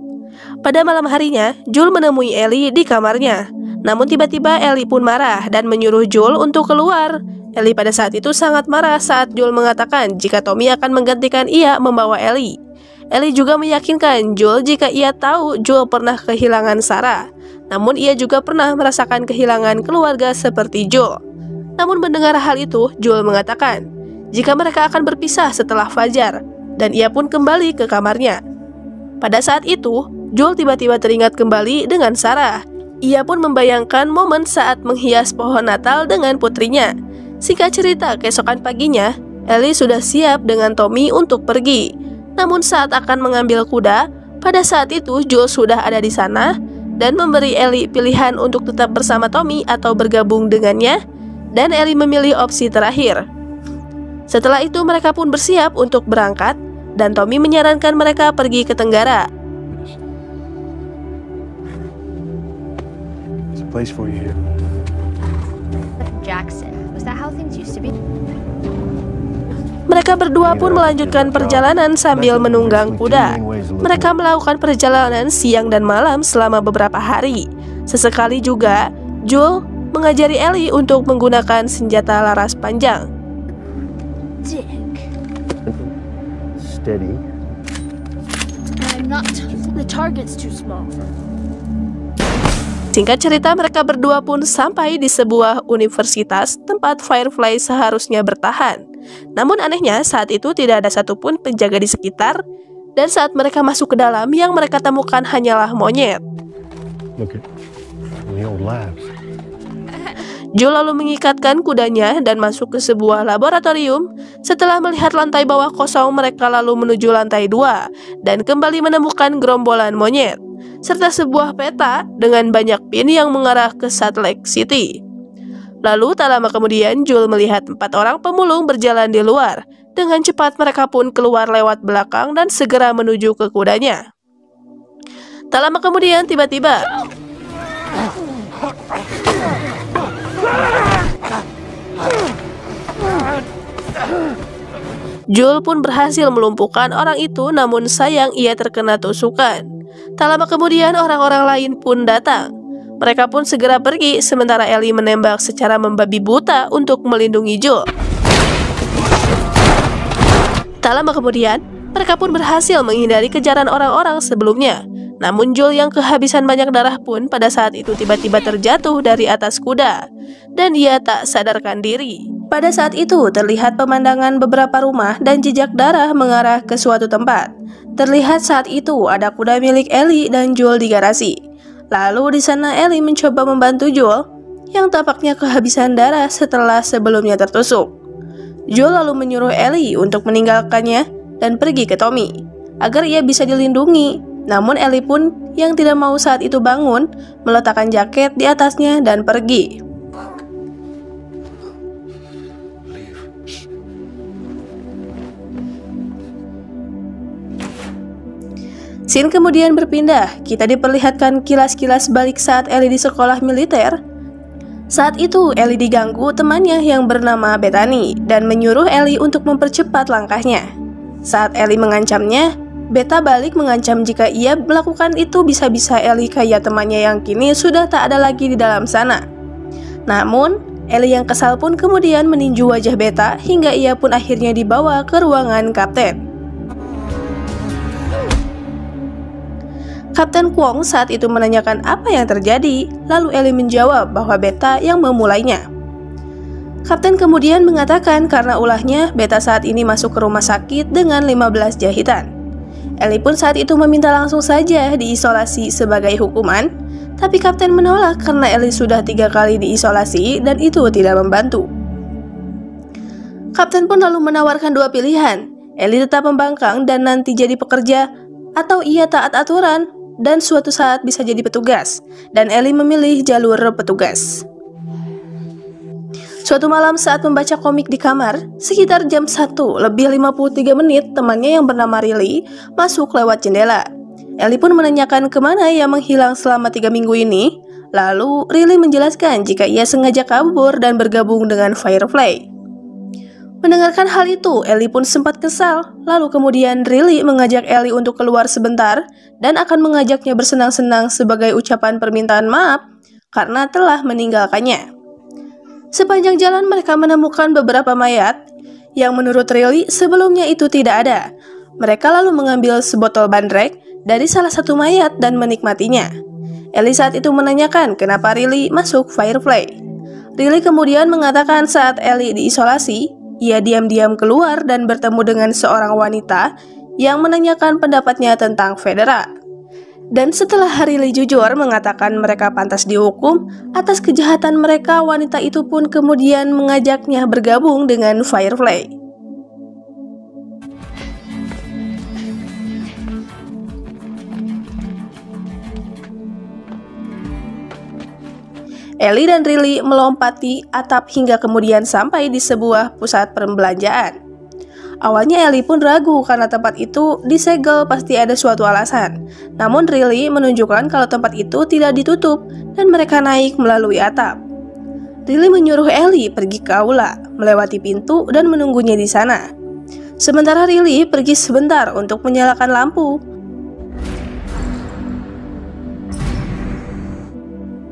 Pada malam harinya, Joel menemui Ellie di kamarnya. Namun tiba-tiba Ellie pun marah dan menyuruh Joel untuk keluar. Ellie pada saat itu sangat marah saat Joel mengatakan jika Tommy akan menggantikan ia membawa Ellie. Ellie juga meyakinkan Joel jika ia tahu Joel pernah kehilangan Sarah. Namun ia juga pernah merasakan kehilangan keluarga seperti Joel. Namun mendengar hal itu, Joel mengatakan jika mereka akan berpisah setelah fajar, dan ia pun kembali ke kamarnya. Pada saat itu, Joel tiba-tiba teringat kembali dengan Sarah. Ia pun membayangkan momen saat menghias pohon Natal dengan putrinya. Singkat cerita, keesokan paginya, Ellie sudah siap dengan Tommy untuk pergi. Namun saat akan mengambil kuda, pada saat itu Joel sudah ada di sana dan memberi Ellie pilihan untuk tetap bersama Tommy atau bergabung dengannya, dan Ellie memilih opsi terakhir. Setelah itu mereka pun bersiap untuk berangkat, dan Tommy menyarankan mereka pergi ke Tenggara. Place for you here. Jackson. Was that how things used to be? Mereka berdua pun melanjutkan perjalanan sambil menunggang kuda. Mereka melakukan perjalanan siang dan malam selama beberapa hari. Sesekali juga, Joel mengajari Ellie untuk menggunakan senjata laras panjang. Dick. Steady. I'm not. The target's too small. Singkat cerita, mereka berdua pun sampai di sebuah universitas tempat Firefly seharusnya bertahan. Namun anehnya, saat itu tidak ada satupun penjaga di sekitar, dan saat mereka masuk ke dalam, yang mereka temukan hanyalah monyet. Look at the old labs. Joel lalu mengikatkan kudanya dan masuk ke sebuah laboratorium. Setelah melihat lantai bawah kosong, mereka lalu menuju lantai 2 dan kembali menemukan gerombolan monyet serta sebuah peta dengan banyak pin yang mengarah ke Salt Lake City. Lalu tak lama kemudian Joel melihat 4 orang pemulung berjalan di luar. Dengan cepat mereka pun keluar lewat belakang dan segera menuju ke kudanya. Tak lama kemudian tiba-tiba Joel pun berhasil melumpuhkan orang itu, namun sayang ia terkena tusukan. Tak lama kemudian orang-orang lain pun datang. Mereka pun segera pergi, sementara Ellie menembak secara membabi buta untuk melindungi Joel. Tak lama kemudian, mereka pun berhasil menghindari kejaran orang-orang sebelumnya. Namun Joel yang kehabisan banyak darah pun pada saat itu tiba-tiba terjatuh dari atas kuda, dan ia tak sadarkan diri. Pada saat itu terlihat pemandangan beberapa rumah dan jejak darah mengarah ke suatu tempat. Terlihat saat itu ada kuda milik Ellie dan Joel di garasi. Lalu di sana Ellie mencoba membantu Joel yang tampaknya kehabisan darah setelah sebelumnya tertusuk. Joel lalu menyuruh Ellie untuk meninggalkannya dan pergi ke Tommy agar ia bisa dilindungi. Namun Ellie pun yang tidak mau saat itu bangun, meletakkan jaket di atasnya dan pergi. Scene kemudian berpindah, kita diperlihatkan kilas-kilas balik saat Ellie di sekolah militer. Saat itu Ellie diganggu temannya yang bernama Bethany dan menyuruh Ellie untuk mempercepat langkahnya. Saat Ellie mengancamnya, Beta balik mengancam jika ia melakukan itu bisa-bisa Ellie kayak temannya yang kini sudah tak ada lagi di dalam sana. Namun, Ellie yang kesal pun kemudian meninju wajah Beta hingga ia pun akhirnya dibawa ke ruangan kapten. Kapten Kwong saat itu menanyakan apa yang terjadi, lalu Ellie menjawab bahwa Beta yang memulainya. Kapten kemudian mengatakan karena ulahnya Beta saat ini masuk ke rumah sakit dengan 15 jahitan. Ellie pun saat itu meminta langsung saja diisolasi sebagai hukuman, tapi Kapten menolak karena Ellie sudah 3 kali diisolasi dan itu tidak membantu. Kapten pun lalu menawarkan 2 pilihan, Ellie tetap membangkang dan nanti jadi pekerja, atau ia taat aturan dan suatu saat bisa jadi petugas, dan Ellie memilih jalur petugas. Suatu malam saat membaca komik di kamar, sekitar jam 1:53, temannya yang bernama Riley masuk lewat jendela. Ellie pun menanyakan kemana ia menghilang selama 3 minggu ini, lalu Riley menjelaskan jika ia sengaja kabur dan bergabung dengan Firefly. Mendengarkan hal itu, Ellie pun sempat kesal. Lalu kemudian Riley mengajak Ellie untuk keluar sebentar dan akan mengajaknya bersenang-senang sebagai ucapan permintaan maaf karena telah meninggalkannya. Sepanjang jalan mereka menemukan beberapa mayat yang menurut Riley sebelumnya itu tidak ada. Mereka lalu mengambil sebotol bandrek dari salah satu mayat dan menikmatinya. Ellie saat itu menanyakan kenapa Riley masuk Firefly. Riley kemudian mengatakan saat Ellie diisolasi, ia diam-diam keluar dan bertemu dengan seorang wanita yang menanyakan pendapatnya tentang Federa. Dan setelah Riley jujur mengatakan mereka pantas dihukum atas kejahatan mereka, wanita itu pun kemudian mengajaknya bergabung dengan Firefly. Ellie dan Riley melompati atap hingga kemudian sampai di sebuah pusat perbelanjaan. Awalnya Ellie pun ragu karena tempat itu disegel, pasti ada suatu alasan. Namun Riley menunjukkan kalau tempat itu tidak ditutup dan mereka naik melalui atap. Riley menyuruh Ellie pergi ke aula, melewati pintu dan menunggunya di sana. Sementara Riley pergi sebentar untuk menyalakan lampu.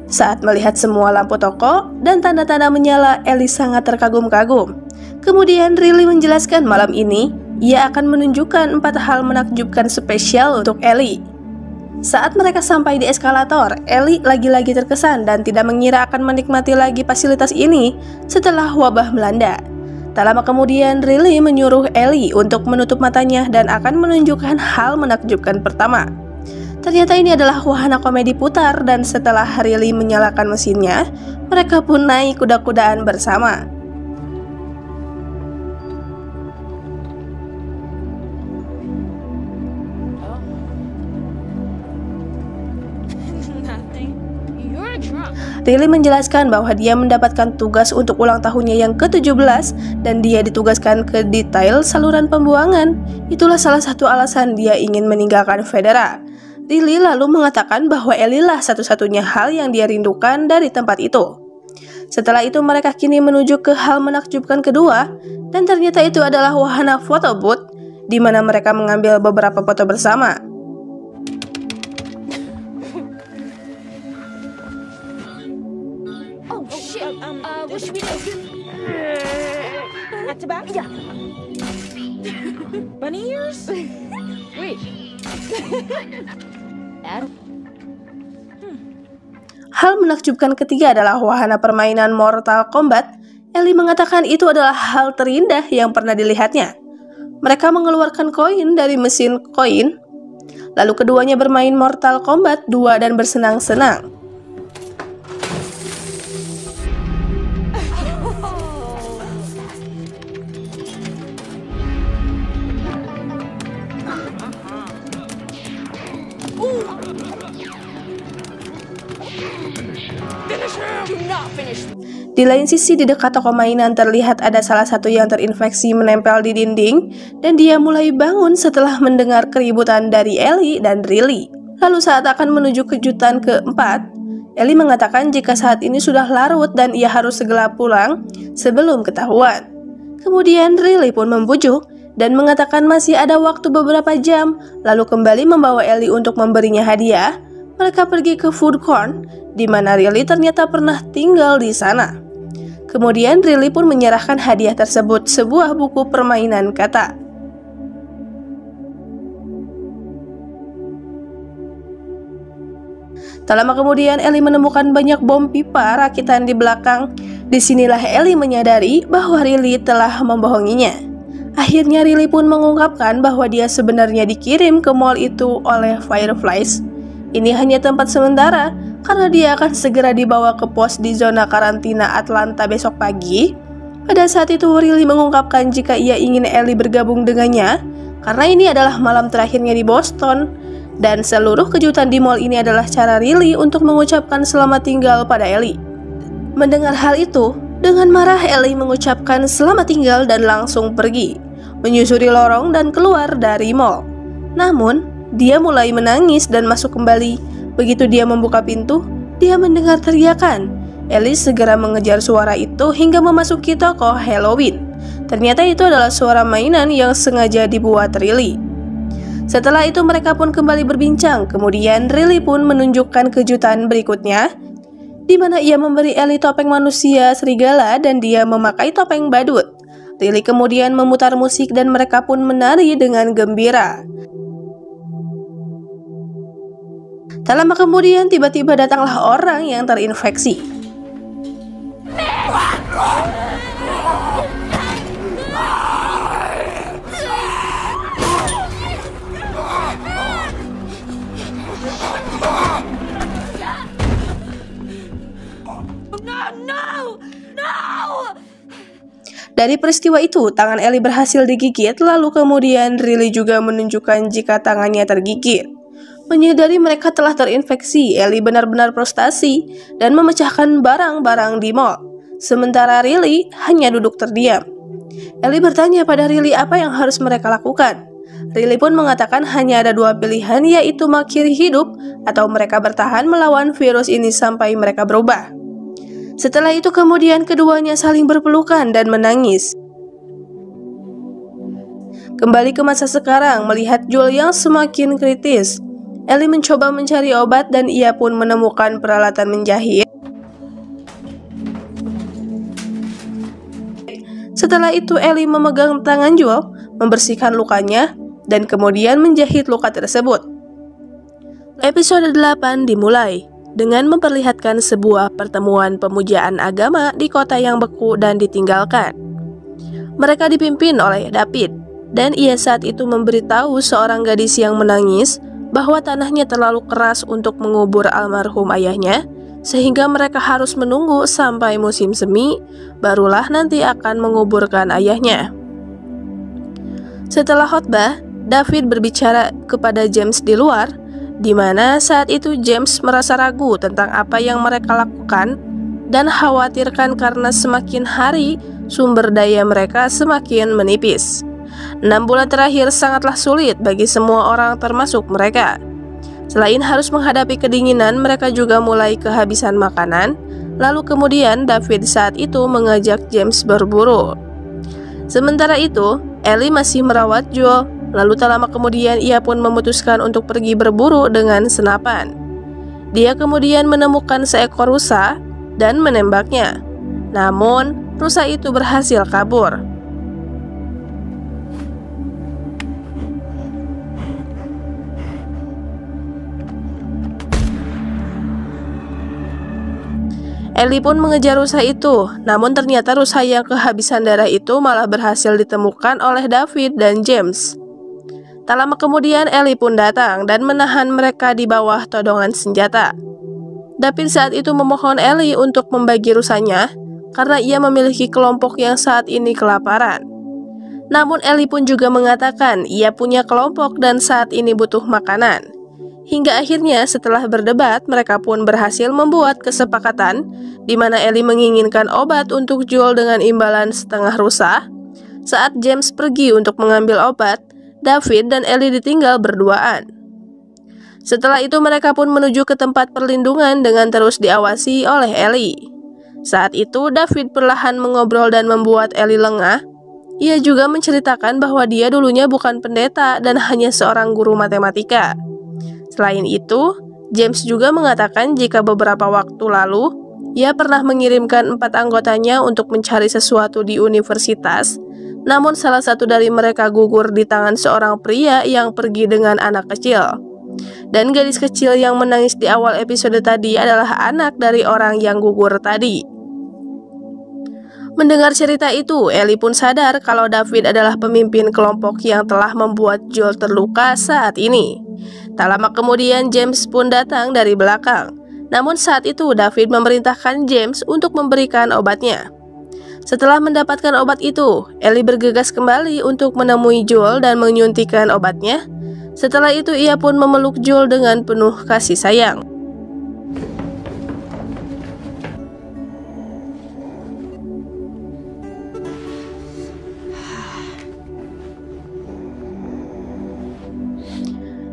Saat melihat semua lampu toko dan tanda-tanda menyala, Ellie sangat terkagum-kagum. Kemudian Riley menjelaskan malam ini ia akan menunjukkan 4 hal menakjubkan spesial untuk Ellie. Saat mereka sampai di eskalator, Ellie lagi-lagi terkesan dan tidak mengira akan menikmati lagi fasilitas ini setelah wabah melanda. Tak lama kemudian Riley menyuruh Ellie untuk menutup matanya dan akan menunjukkan hal menakjubkan pertama. Ternyata ini adalah wahana komedi putar dan setelah Riley menyalakan mesinnya, mereka pun naik kuda-kudaan bersama. Riley menjelaskan bahwa dia mendapatkan tugas untuk ulang tahunnya yang ke-17 dan dia ditugaskan ke detail saluran pembuangan. Itulah salah satu alasan dia ingin meninggalkan Federa. Riley lalu mengatakan bahwa Ellie lah satu-satunya hal yang dia rindukan dari tempat itu. Setelah itu mereka kini menuju ke hal menakjubkan kedua, dan ternyata itu adalah wahana foto booth di mana mereka mengambil beberapa foto bersama. Hal menakjubkan ketiga adalah wahana permainan Mortal Kombat. Ellie mengatakan itu adalah hal terindah yang pernah dilihatnya. Mereka mengeluarkan koin dari mesin koin, lalu keduanya bermain Mortal Kombat 2 dan bersenang-senang. Di lain sisi, di dekat toko mainan terlihat ada salah satu yang terinfeksi menempel di dinding, dan dia mulai bangun setelah mendengar keributan dari Ellie dan Riley. Lalu saat akan menuju kejutan keempat, Ellie mengatakan jika saat ini sudah larut dan ia harus segera pulang sebelum ketahuan. Kemudian Riley pun membujuk dan mengatakan masih ada waktu beberapa jam, lalu kembali membawa Ellie untuk memberinya hadiah. Mereka pergi ke food court, di mana Riley ternyata pernah tinggal di sana. Kemudian Riley pun menyerahkan hadiah tersebut, sebuah buku permainan kata. Tak lama kemudian Ellie menemukan banyak bom pipa rakitan di belakang. Disinilah Ellie menyadari bahwa Riley telah membohonginya. Akhirnya Riley pun mengungkapkan bahwa dia sebenarnya dikirim ke mall itu oleh Fireflies. Ini hanya tempat sementara, karena dia akan segera dibawa ke pos di zona karantina Atlanta besok pagi. Pada saat itu Riley mengungkapkan jika ia ingin Ellie bergabung dengannya, karena ini adalah malam terakhirnya di Boston, dan seluruh kejutan di mall ini adalah cara Riley untuk mengucapkan selamat tinggal pada Ellie. Mendengar hal itu, dengan marah Ellie mengucapkan selamat tinggal dan langsung pergi, menyusuri lorong dan keluar dari mall. Namun, dia mulai menangis dan masuk kembali. Begitu dia membuka pintu, dia mendengar teriakan. Ellie segera mengejar suara itu hingga memasuki toko Halloween. Ternyata itu adalah suara mainan yang sengaja dibuat Riley. Setelah itu mereka pun kembali berbincang. Kemudian Riley pun menunjukkan kejutan berikutnya, di mana ia memberi Ellie topeng manusia serigala dan dia memakai topeng badut. Riley kemudian memutar musik dan mereka pun menari dengan gembira. Tak lama kemudian tiba-tiba datanglah orang yang terinfeksi. Dari peristiwa itu, tangan Ellie berhasil digigit, lalu kemudian Riley juga menunjukkan jika tangannya tergigit. Menyadari mereka telah terinfeksi, Ellie benar-benar frustasi dan memecahkan barang-barang di mall. Sementara Riley hanya duduk terdiam. Ellie bertanya pada Riley apa yang harus mereka lakukan. Riley pun mengatakan hanya ada dua pilihan, yaitu mengakhiri hidup atau mereka bertahan melawan virus ini sampai mereka berubah. Setelah itu kemudian keduanya saling berpelukan dan menangis. Kembali ke masa sekarang, melihat Joel yang semakin kritis, Ellie mencoba mencari obat dan ia pun menemukan peralatan menjahit. Setelah itu Ellie memegang tangan Joel, membersihkan lukanya, dan kemudian menjahit luka tersebut. Episode 8 dimulai dengan memperlihatkan sebuah pertemuan pemujaan agama di kota yang beku dan ditinggalkan. Mereka dipimpin oleh David, dan ia saat itu memberitahu seorang gadis yang menangis bahwa tanahnya terlalu keras untuk mengubur almarhum ayahnya, sehingga mereka harus menunggu sampai musim semi, barulah nanti akan menguburkan ayahnya. Setelah khotbah, David berbicara kepada James di luar, di mana saat itu James merasa ragu tentang apa yang mereka lakukan dan khawatirkan karena semakin hari sumber daya mereka semakin menipis. 6 bulan terakhir sangatlah sulit bagi semua orang termasuk mereka. Selain harus menghadapi kedinginan, mereka juga mulai kehabisan makanan. Lalu kemudian David saat itu mengajak James berburu. Sementara itu, Ellie masih merawat Joel. Lalu tak lama kemudian ia pun memutuskan untuk pergi berburu dengan senapan. Dia kemudian menemukan seekor rusa dan menembaknya. Namun, rusa itu berhasil kabur. Ellie pun mengejar rusa itu, namun ternyata rusa yang kehabisan darah itu malah berhasil ditemukan oleh David dan James. Tak lama kemudian Ellie pun datang dan menahan mereka di bawah todongan senjata. David saat itu memohon Ellie untuk membagi rusanya karena ia memiliki kelompok yang saat ini kelaparan. Namun Ellie pun juga mengatakan ia punya kelompok dan saat ini butuh makanan. Hingga akhirnya setelah berdebat, mereka pun berhasil membuat kesepakatan di mana Ellie menginginkan obat untuk Joel dengan imbalan setengah rusa. Saat James pergi untuk mengambil obat, David dan Ellie ditinggal berduaan. Setelah itu mereka pun menuju ke tempat perlindungan dengan terus diawasi oleh Ellie. Saat itu David perlahan mengobrol dan membuat Ellie lengah. Ia juga menceritakan bahwa dia dulunya bukan pendeta dan hanya seorang guru matematika. Selain itu, James juga mengatakan jika beberapa waktu lalu, ia pernah mengirimkan 4 anggotanya untuk mencari sesuatu di universitas, namun salah satu dari mereka gugur di tangan seorang pria yang pergi dengan anak kecil. Dan gadis kecil yang menangis di awal episode tadi adalah anak dari orang yang gugur tadi. Mendengar cerita itu, Ellie pun sadar kalau David adalah pemimpin kelompok yang telah membuat Joel terluka saat ini. Tak lama kemudian James pun datang dari belakang. Namun saat itu David memerintahkan James untuk memberikan obatnya. Setelah mendapatkan obat itu, Ellie bergegas kembali untuk menemui Joel dan menyuntikkan obatnya. Setelah itu ia pun memeluk Joel dengan penuh kasih sayang.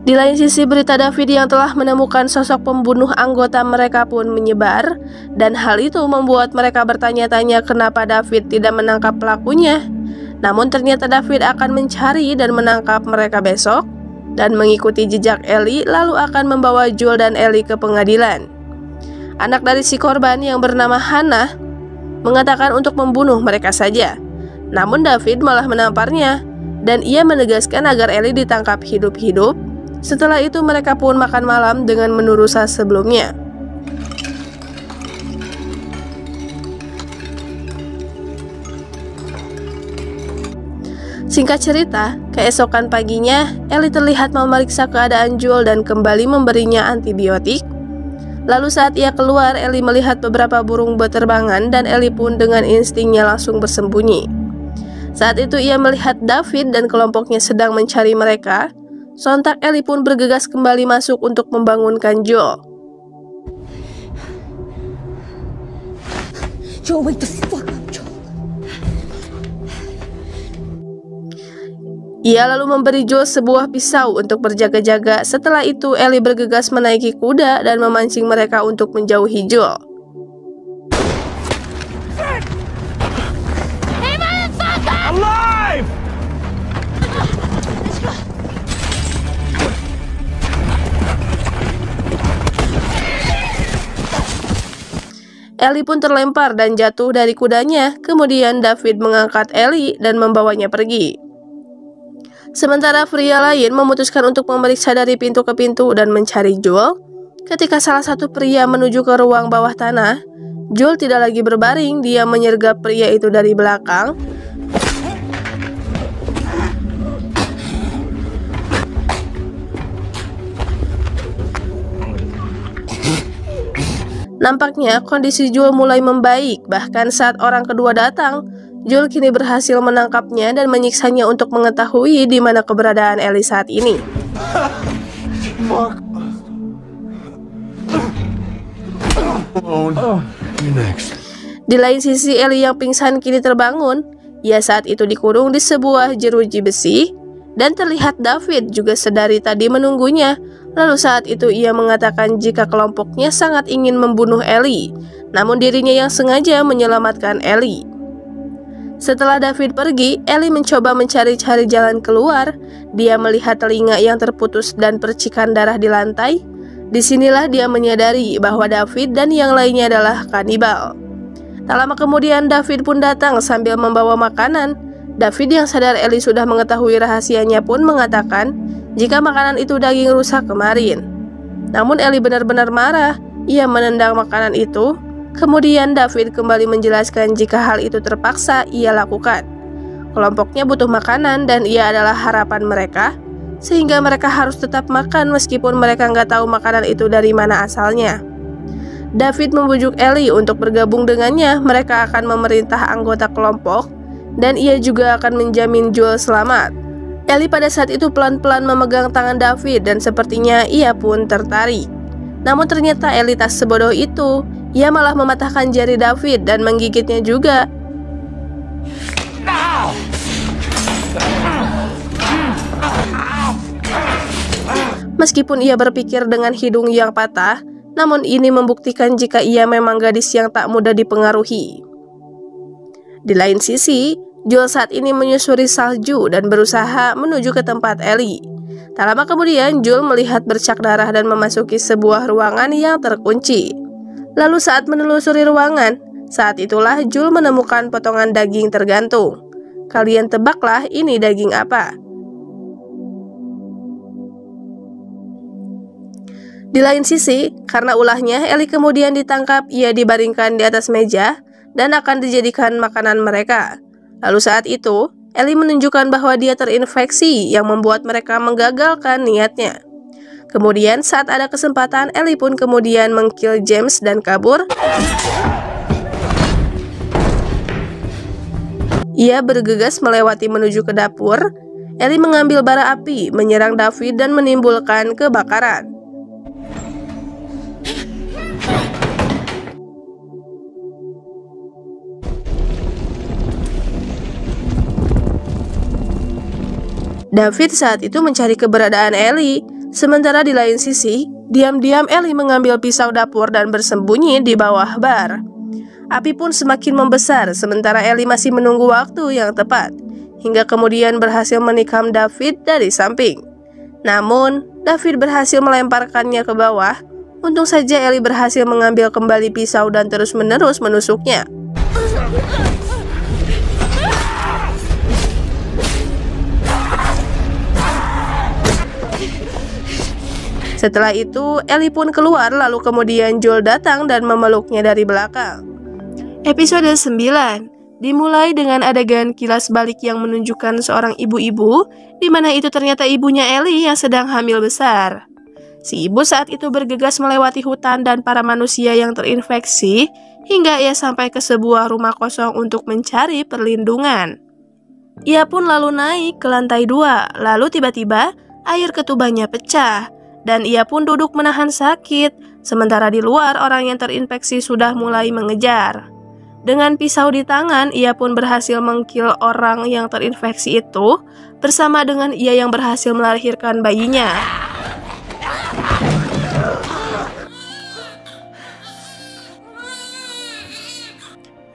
Di lain sisi, berita David yang telah menemukan sosok pembunuh anggota mereka pun menyebar, dan hal itu membuat mereka bertanya-tanya kenapa David tidak menangkap pelakunya. Namun ternyata David akan mencari dan menangkap mereka besok, dan mengikuti jejak Ellie lalu akan membawa Joel dan Ellie ke pengadilan. Anak dari si korban yang bernama Hannah mengatakan untuk membunuh mereka saja. Namun David malah menamparnya, dan ia menegaskan agar Ellie ditangkap hidup-hidup. Setelah itu mereka pun makan malam dengan menu rusa sebelumnya. Singkat cerita, keesokan paginya Ellie terlihat memeriksa keadaan Joel dan kembali memberinya antibiotik. Lalu saat ia keluar, Ellie melihat beberapa burung beterbangan dan Ellie pun dengan instingnya langsung bersembunyi. Saat itu ia melihat David dan kelompoknya sedang mencari mereka. Sontak Ellie pun bergegas kembali masuk untuk membangunkan Joel. Joel, wake the fuck up, Joel. Ia lalu memberi Joel sebuah pisau untuk berjaga-jaga. Setelah itu Ellie bergegas menaiki kuda dan memancing mereka untuk menjauhi Joel. Hey, motherfucker! Alive! Ellie pun terlempar dan jatuh dari kudanya. Kemudian David mengangkat Ellie dan membawanya pergi. Sementara pria lain memutuskan untuk memeriksa dari pintu ke pintu dan mencari Joel. Ketika salah satu pria menuju ke ruang bawah tanah, Joel tidak lagi berbaring, dia menyergap pria itu dari belakang. Nampaknya kondisi Joel mulai membaik, bahkan saat orang kedua datang, Joel kini berhasil menangkapnya dan menyiksanya untuk mengetahui di mana keberadaan Ellie saat ini. Mark. You're next. Di lain sisi, Ellie yang pingsan kini terbangun. Ia saat itu dikurung di sebuah jeruji besi, dan terlihat David juga sedari tadi menunggunya. Lalu saat itu ia mengatakan jika kelompoknya sangat ingin membunuh Ellie, namun dirinya yang sengaja menyelamatkan Ellie. Setelah David pergi, Ellie mencoba mencari-cari jalan keluar. Dia melihat telinga yang terputus dan percikan darah di lantai. Disinilah dia menyadari bahwa David dan yang lainnya adalah kanibal. Tak lama kemudian David pun datang sambil membawa makanan. David yang sadar Ellie sudah mengetahui rahasianya pun mengatakan jika makanan itu daging rusa kemarin. Namun Ellie benar-benar marah. Ia menendang makanan itu. Kemudian David kembali menjelaskan jika hal itu terpaksa ia lakukan. Kelompoknya butuh makanan dan ia adalah harapan mereka, sehingga mereka harus tetap makan meskipun mereka nggak tahu makanan itu dari mana asalnya. David membujuk Ellie untuk bergabung dengannya. Mereka akan memerintah anggota kelompok dan ia juga akan menjamin Joel selamat. Ellie pada saat itu pelan-pelan memegang tangan David dan sepertinya ia pun tertarik. Namun ternyata Ellie tak sebodoh itu. Ia malah mematahkan jari David dan menggigitnya juga. Meskipun ia berpikir dengan hidung yang patah, namun ini membuktikan jika ia memang gadis yang tak mudah dipengaruhi. Di lain sisi, Joel saat ini menyusuri salju dan berusaha menuju ke tempat Ellie. Tak lama kemudian, Joel melihat bercak darah dan memasuki sebuah ruangan yang terkunci. Lalu saat menelusuri ruangan, saat itulah Joel menemukan potongan daging tergantung. Kalian tebaklah ini daging apa? Di lain sisi, karena ulahnya, Ellie kemudian ditangkap. Ia dibaringkan di atas meja dan akan dijadikan makanan mereka. Lalu saat itu, Ellie menunjukkan bahwa dia terinfeksi yang membuat mereka menggagalkan niatnya. Kemudian saat ada kesempatan, Ellie pun kemudian mengkill James dan kabur. Ia bergegas melewati menuju ke dapur. Ellie mengambil bara api, menyerang David dan menimbulkan kebakaran. David saat itu mencari keberadaan Ellie. Sementara di lain sisi, diam-diam Ellie mengambil pisau dapur dan bersembunyi di bawah bar. Api pun semakin membesar, sementara Ellie masih menunggu waktu yang tepat, hingga kemudian berhasil menikam David dari samping. Namun, David berhasil melemparkannya ke bawah. Untung saja Ellie berhasil mengambil kembali pisau dan terus-menerus menusuknya. Setelah itu, Ellie pun keluar, lalu kemudian Joel datang dan memeluknya dari belakang. Episode 9 dimulai dengan adegan kilas balik yang menunjukkan seorang ibu-ibu, di mana itu ternyata ibunya Ellie yang sedang hamil besar. Si ibu saat itu bergegas melewati hutan dan para manusia yang terinfeksi, hingga ia sampai ke sebuah rumah kosong untuk mencari perlindungan. Ia pun lalu naik ke lantai 2, lalu tiba-tiba air ketubannya pecah. Dan ia pun duduk menahan sakit, sementara di luar orang yang terinfeksi sudah mulai mengejar. Dengan pisau di tangan, ia pun berhasil mengkill orang yang terinfeksi itu, bersama dengan ia yang berhasil melahirkan bayinya.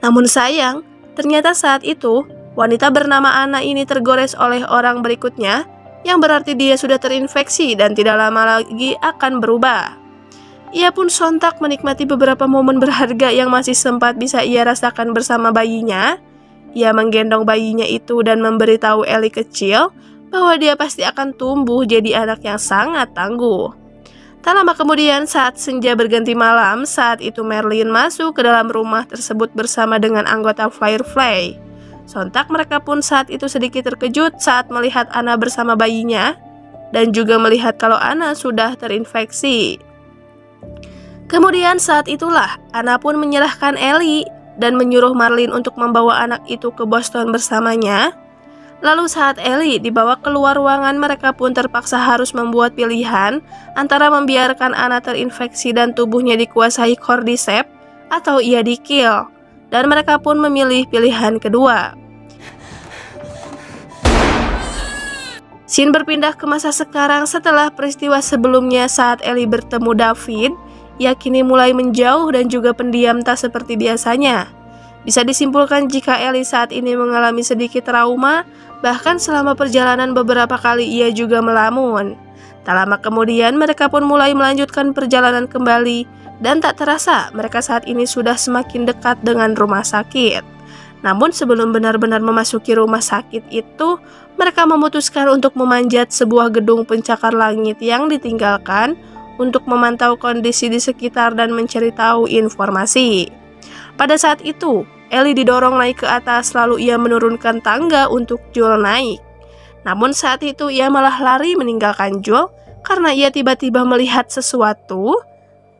Namun sayang, ternyata saat itu, wanita bernama Anna ini tergores oleh orang berikutnya, yang berarti dia sudah terinfeksi dan tidak lama lagi akan berubah. Ia pun sontak menikmati beberapa momen berharga yang masih sempat bisa ia rasakan bersama bayinya. Ia menggendong bayinya itu dan memberitahu Ellie kecil bahwa dia pasti akan tumbuh jadi anak yang sangat tangguh. Tak lama kemudian saat senja berganti malam, saat itu Merlin masuk ke dalam rumah tersebut bersama dengan anggota Firefly. Sontak mereka pun saat itu sedikit terkejut saat melihat Anna bersama bayinya dan juga melihat kalau Anna sudah terinfeksi. Kemudian saat itulah Anna pun menyerahkan Ellie dan menyuruh Marlin untuk membawa anak itu ke Boston bersamanya. Lalu saat Ellie dibawa keluar ruangan, mereka pun terpaksa harus membuat pilihan antara membiarkan Anna terinfeksi dan tubuhnya dikuasai Cordyceps atau ia di-kill. Dan mereka pun memilih pilihan kedua. Scene berpindah ke masa sekarang setelah peristiwa sebelumnya saat Ellie bertemu David. Ia kini mulai menjauh dan juga pendiam tak seperti biasanya. Bisa disimpulkan jika Ellie saat ini mengalami sedikit trauma, bahkan selama perjalanan beberapa kali ia juga melamun. Tak lama kemudian mereka pun mulai melanjutkan perjalanan kembali. Dan tak terasa mereka saat ini sudah semakin dekat dengan rumah sakit. Namun sebelum benar-benar memasuki rumah sakit itu, mereka memutuskan untuk memanjat sebuah gedung pencakar langit yang ditinggalkan untuk memantau kondisi di sekitar dan mencari tahu informasi. Pada saat itu, Ellie didorong naik ke atas lalu ia menurunkan tangga untuk Joel naik. Namun saat itu ia malah lari meninggalkan Joel karena ia tiba-tiba melihat sesuatu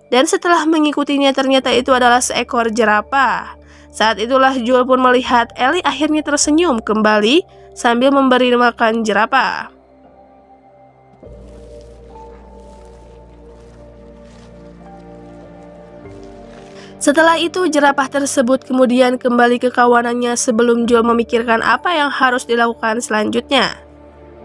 dan setelah mengikutinya ternyata itu adalah seekor jerapah. Saat itulah Joel pun melihat Ellie akhirnya tersenyum kembali sambil memberi makan jerapah. Setelah itu, jerapah tersebut kemudian kembali ke kawanannya sebelum Joel memikirkan apa yang harus dilakukan selanjutnya.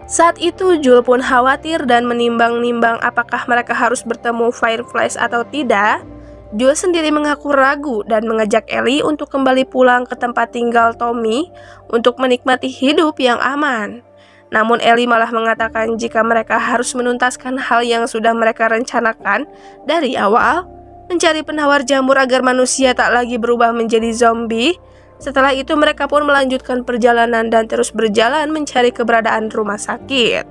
Saat itu, Joel pun khawatir dan menimbang-nimbang apakah mereka harus bertemu Fireflies atau tidak. Joel sendiri mengaku ragu dan mengajak Ellie untuk kembali pulang ke tempat tinggal Tommy untuk menikmati hidup yang aman. Namun Ellie malah mengatakan jika mereka harus menuntaskan hal yang sudah mereka rencanakan dari awal, mencari penawar jamur agar manusia tak lagi berubah menjadi zombie. Setelah itu mereka pun melanjutkan perjalanan dan terus berjalan mencari keberadaan rumah sakit.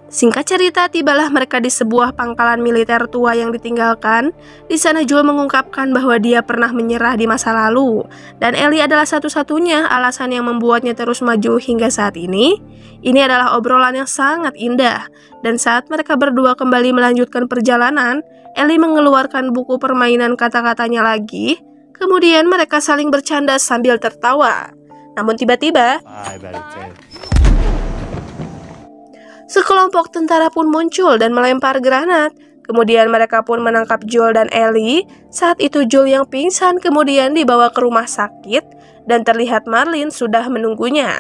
Singkat cerita, tibalah mereka di sebuah pangkalan militer tua yang ditinggalkan. Di sana Joel mengungkapkan bahwa dia pernah menyerah di masa lalu, dan Ellie adalah satu-satunya alasan yang membuatnya terus maju hingga saat ini. Ini adalah obrolan yang sangat indah, dan saat mereka berdua kembali melanjutkan perjalanan, Ellie mengeluarkan buku permainan kata-katanya lagi. Kemudian mereka saling bercanda sambil tertawa. Namun tiba-tiba, sekelompok tentara pun muncul dan melempar granat. Kemudian mereka pun menangkap Joel dan Ellie. Saat itu Joel yang pingsan kemudian dibawa ke rumah sakit dan terlihat Marlene sudah menunggunya.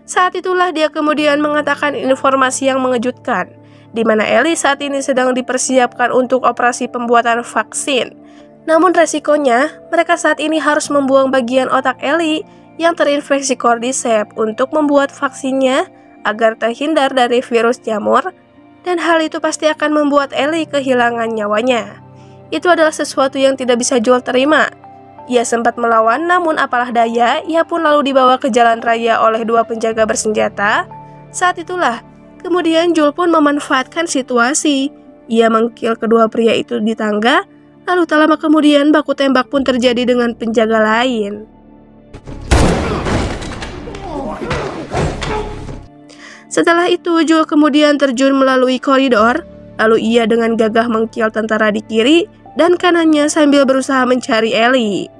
Saat itulah dia kemudian mengatakan informasi yang mengejutkan, di mana Ellie saat ini sedang dipersiapkan untuk operasi pembuatan vaksin. Namun resikonya, mereka saat ini harus membuang bagian otak Ellie yang terinfeksi Cordyceps untuk membuat vaksinnya agar terhindar dari virus jamur, dan hal itu pasti akan membuat Ellie kehilangan nyawanya. Itu adalah sesuatu yang tidak bisa Joel terima. Ia sempat melawan, namun apalah daya, ia pun lalu dibawa ke jalan raya oleh dua penjaga bersenjata. Saat itulah, kemudian Joel pun memanfaatkan situasi. Ia mengkill kedua pria itu di tangga, lalu tak lama kemudian baku tembak pun terjadi dengan penjaga lain. Setelah itu, Joel kemudian terjun melalui koridor, lalu ia dengan gagah mengkill tentara di kiri dan kanannya sambil berusaha mencari Ellie.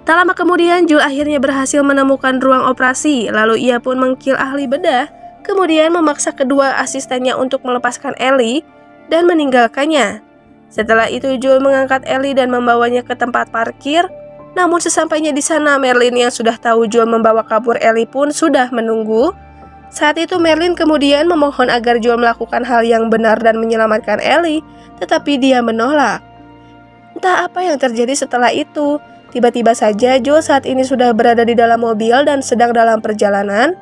Tak lama kemudian, Joel akhirnya berhasil menemukan ruang operasi, lalu ia pun mengkill ahli bedah, kemudian memaksa kedua asistennya untuk melepaskan Ellie dan meninggalkannya. Setelah itu Joel mengangkat Ellie dan membawanya ke tempat parkir. Namun sesampainya di sana, Marlene yang sudah tahu Joel membawa kabur Ellie pun sudah menunggu. Saat itu Marlene kemudian memohon agar Joel melakukan hal yang benar dan menyelamatkan Ellie, tetapi dia menolak. Entah apa yang terjadi setelah itu. Tiba-tiba saja Joel saat ini sudah berada di dalam mobil dan sedang dalam perjalanan.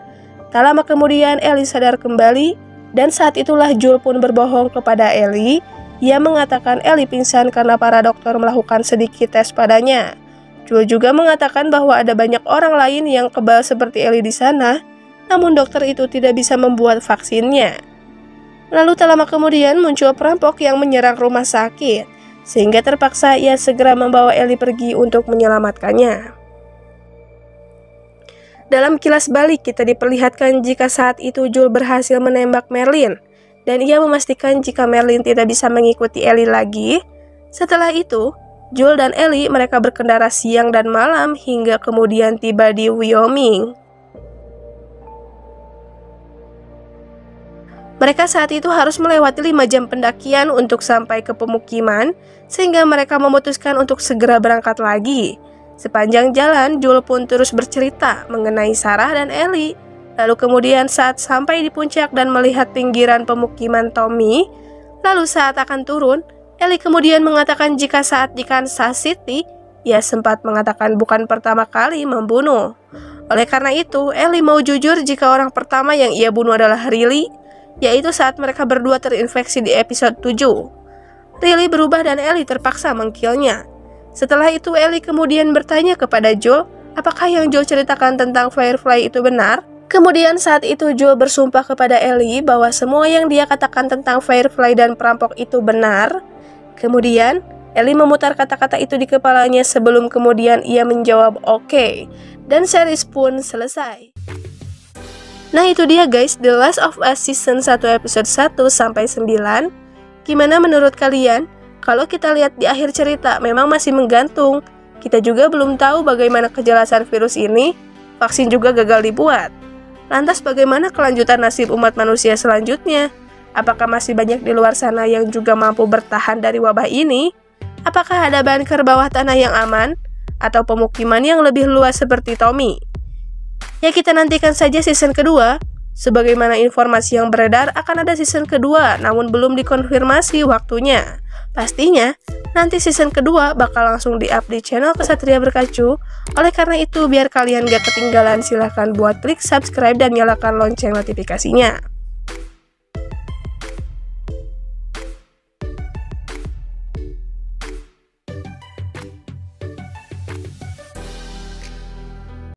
Tak lama kemudian Ellie sadar kembali. Dan saat itulah Joel pun berbohong kepada Ellie. Ia mengatakan Ellie pingsan karena para dokter melakukan sedikit tes padanya. Joel juga mengatakan bahwa ada banyak orang lain yang kebal seperti Ellie di sana, namun dokter itu tidak bisa membuat vaksinnya. Lalu tak lama kemudian muncul perampok yang menyerang rumah sakit, sehingga terpaksa ia segera membawa Ellie pergi untuk menyelamatkannya. Dalam kilas balik kita diperlihatkan jika saat itu Joel berhasil menembak Marlene, dan ia memastikan jika Marlene tidak bisa mengikuti Ellie lagi. Setelah itu, Joel dan Ellie mereka berkendara siang dan malam hingga kemudian tiba di Wyoming. Mereka saat itu harus melewati 5 jam pendakian untuk sampai ke pemukiman, sehingga mereka memutuskan untuk segera berangkat lagi. Sepanjang jalan, Joel pun terus bercerita mengenai Sarah dan Ellie. Lalu kemudian saat sampai di puncak dan melihat pinggiran pemukiman Tommy, lalu saat akan turun, Ellie kemudian mengatakan jika saat di Kansas City, ia sempat mengatakan bukan pertama kali membunuh. Oleh karena itu, Ellie mau jujur jika orang pertama yang ia bunuh adalah Riley, yaitu saat mereka berdua terinfeksi di episode 7. Riley berubah dan Ellie terpaksa mengkillnya. Setelah itu Ellie kemudian bertanya kepada Joel Apakah yang Joe ceritakan tentang Firefly itu benar? Kemudian saat itu Joe bersumpah kepada Ellie bahwa semua yang dia katakan tentang Firefly dan perampok itu benar. Kemudian Ellie memutar kata-kata itu di kepalanya sebelum kemudian ia menjawab oke. Dan series pun selesai. Nah itu dia guys, The Last of Us Season 1 episode 1-9. Gimana menurut kalian? Kalau kita lihat di akhir cerita memang masih menggantung. Kita juga belum tahu bagaimana kejelasan virus ini. Vaksin juga gagal dibuat. Lantas bagaimana kelanjutan nasib umat manusia selanjutnya? Apakah masih banyak di luar sana yang juga mampu bertahan dari wabah ini? Apakah ada bunker bawah tanah yang aman? Atau pemukiman yang lebih luas seperti Tommy? Ya kita nantikan saja season kedua. Sebagaimana informasi yang beredar akan ada season kedua, namun belum dikonfirmasi waktunya. Pastinya, nanti season kedua bakal langsung di-up di channel Kesatria Berkacu. Oleh karena itu, biar kalian gak ketinggalan, silahkan buat klik subscribe dan nyalakan lonceng notifikasinya.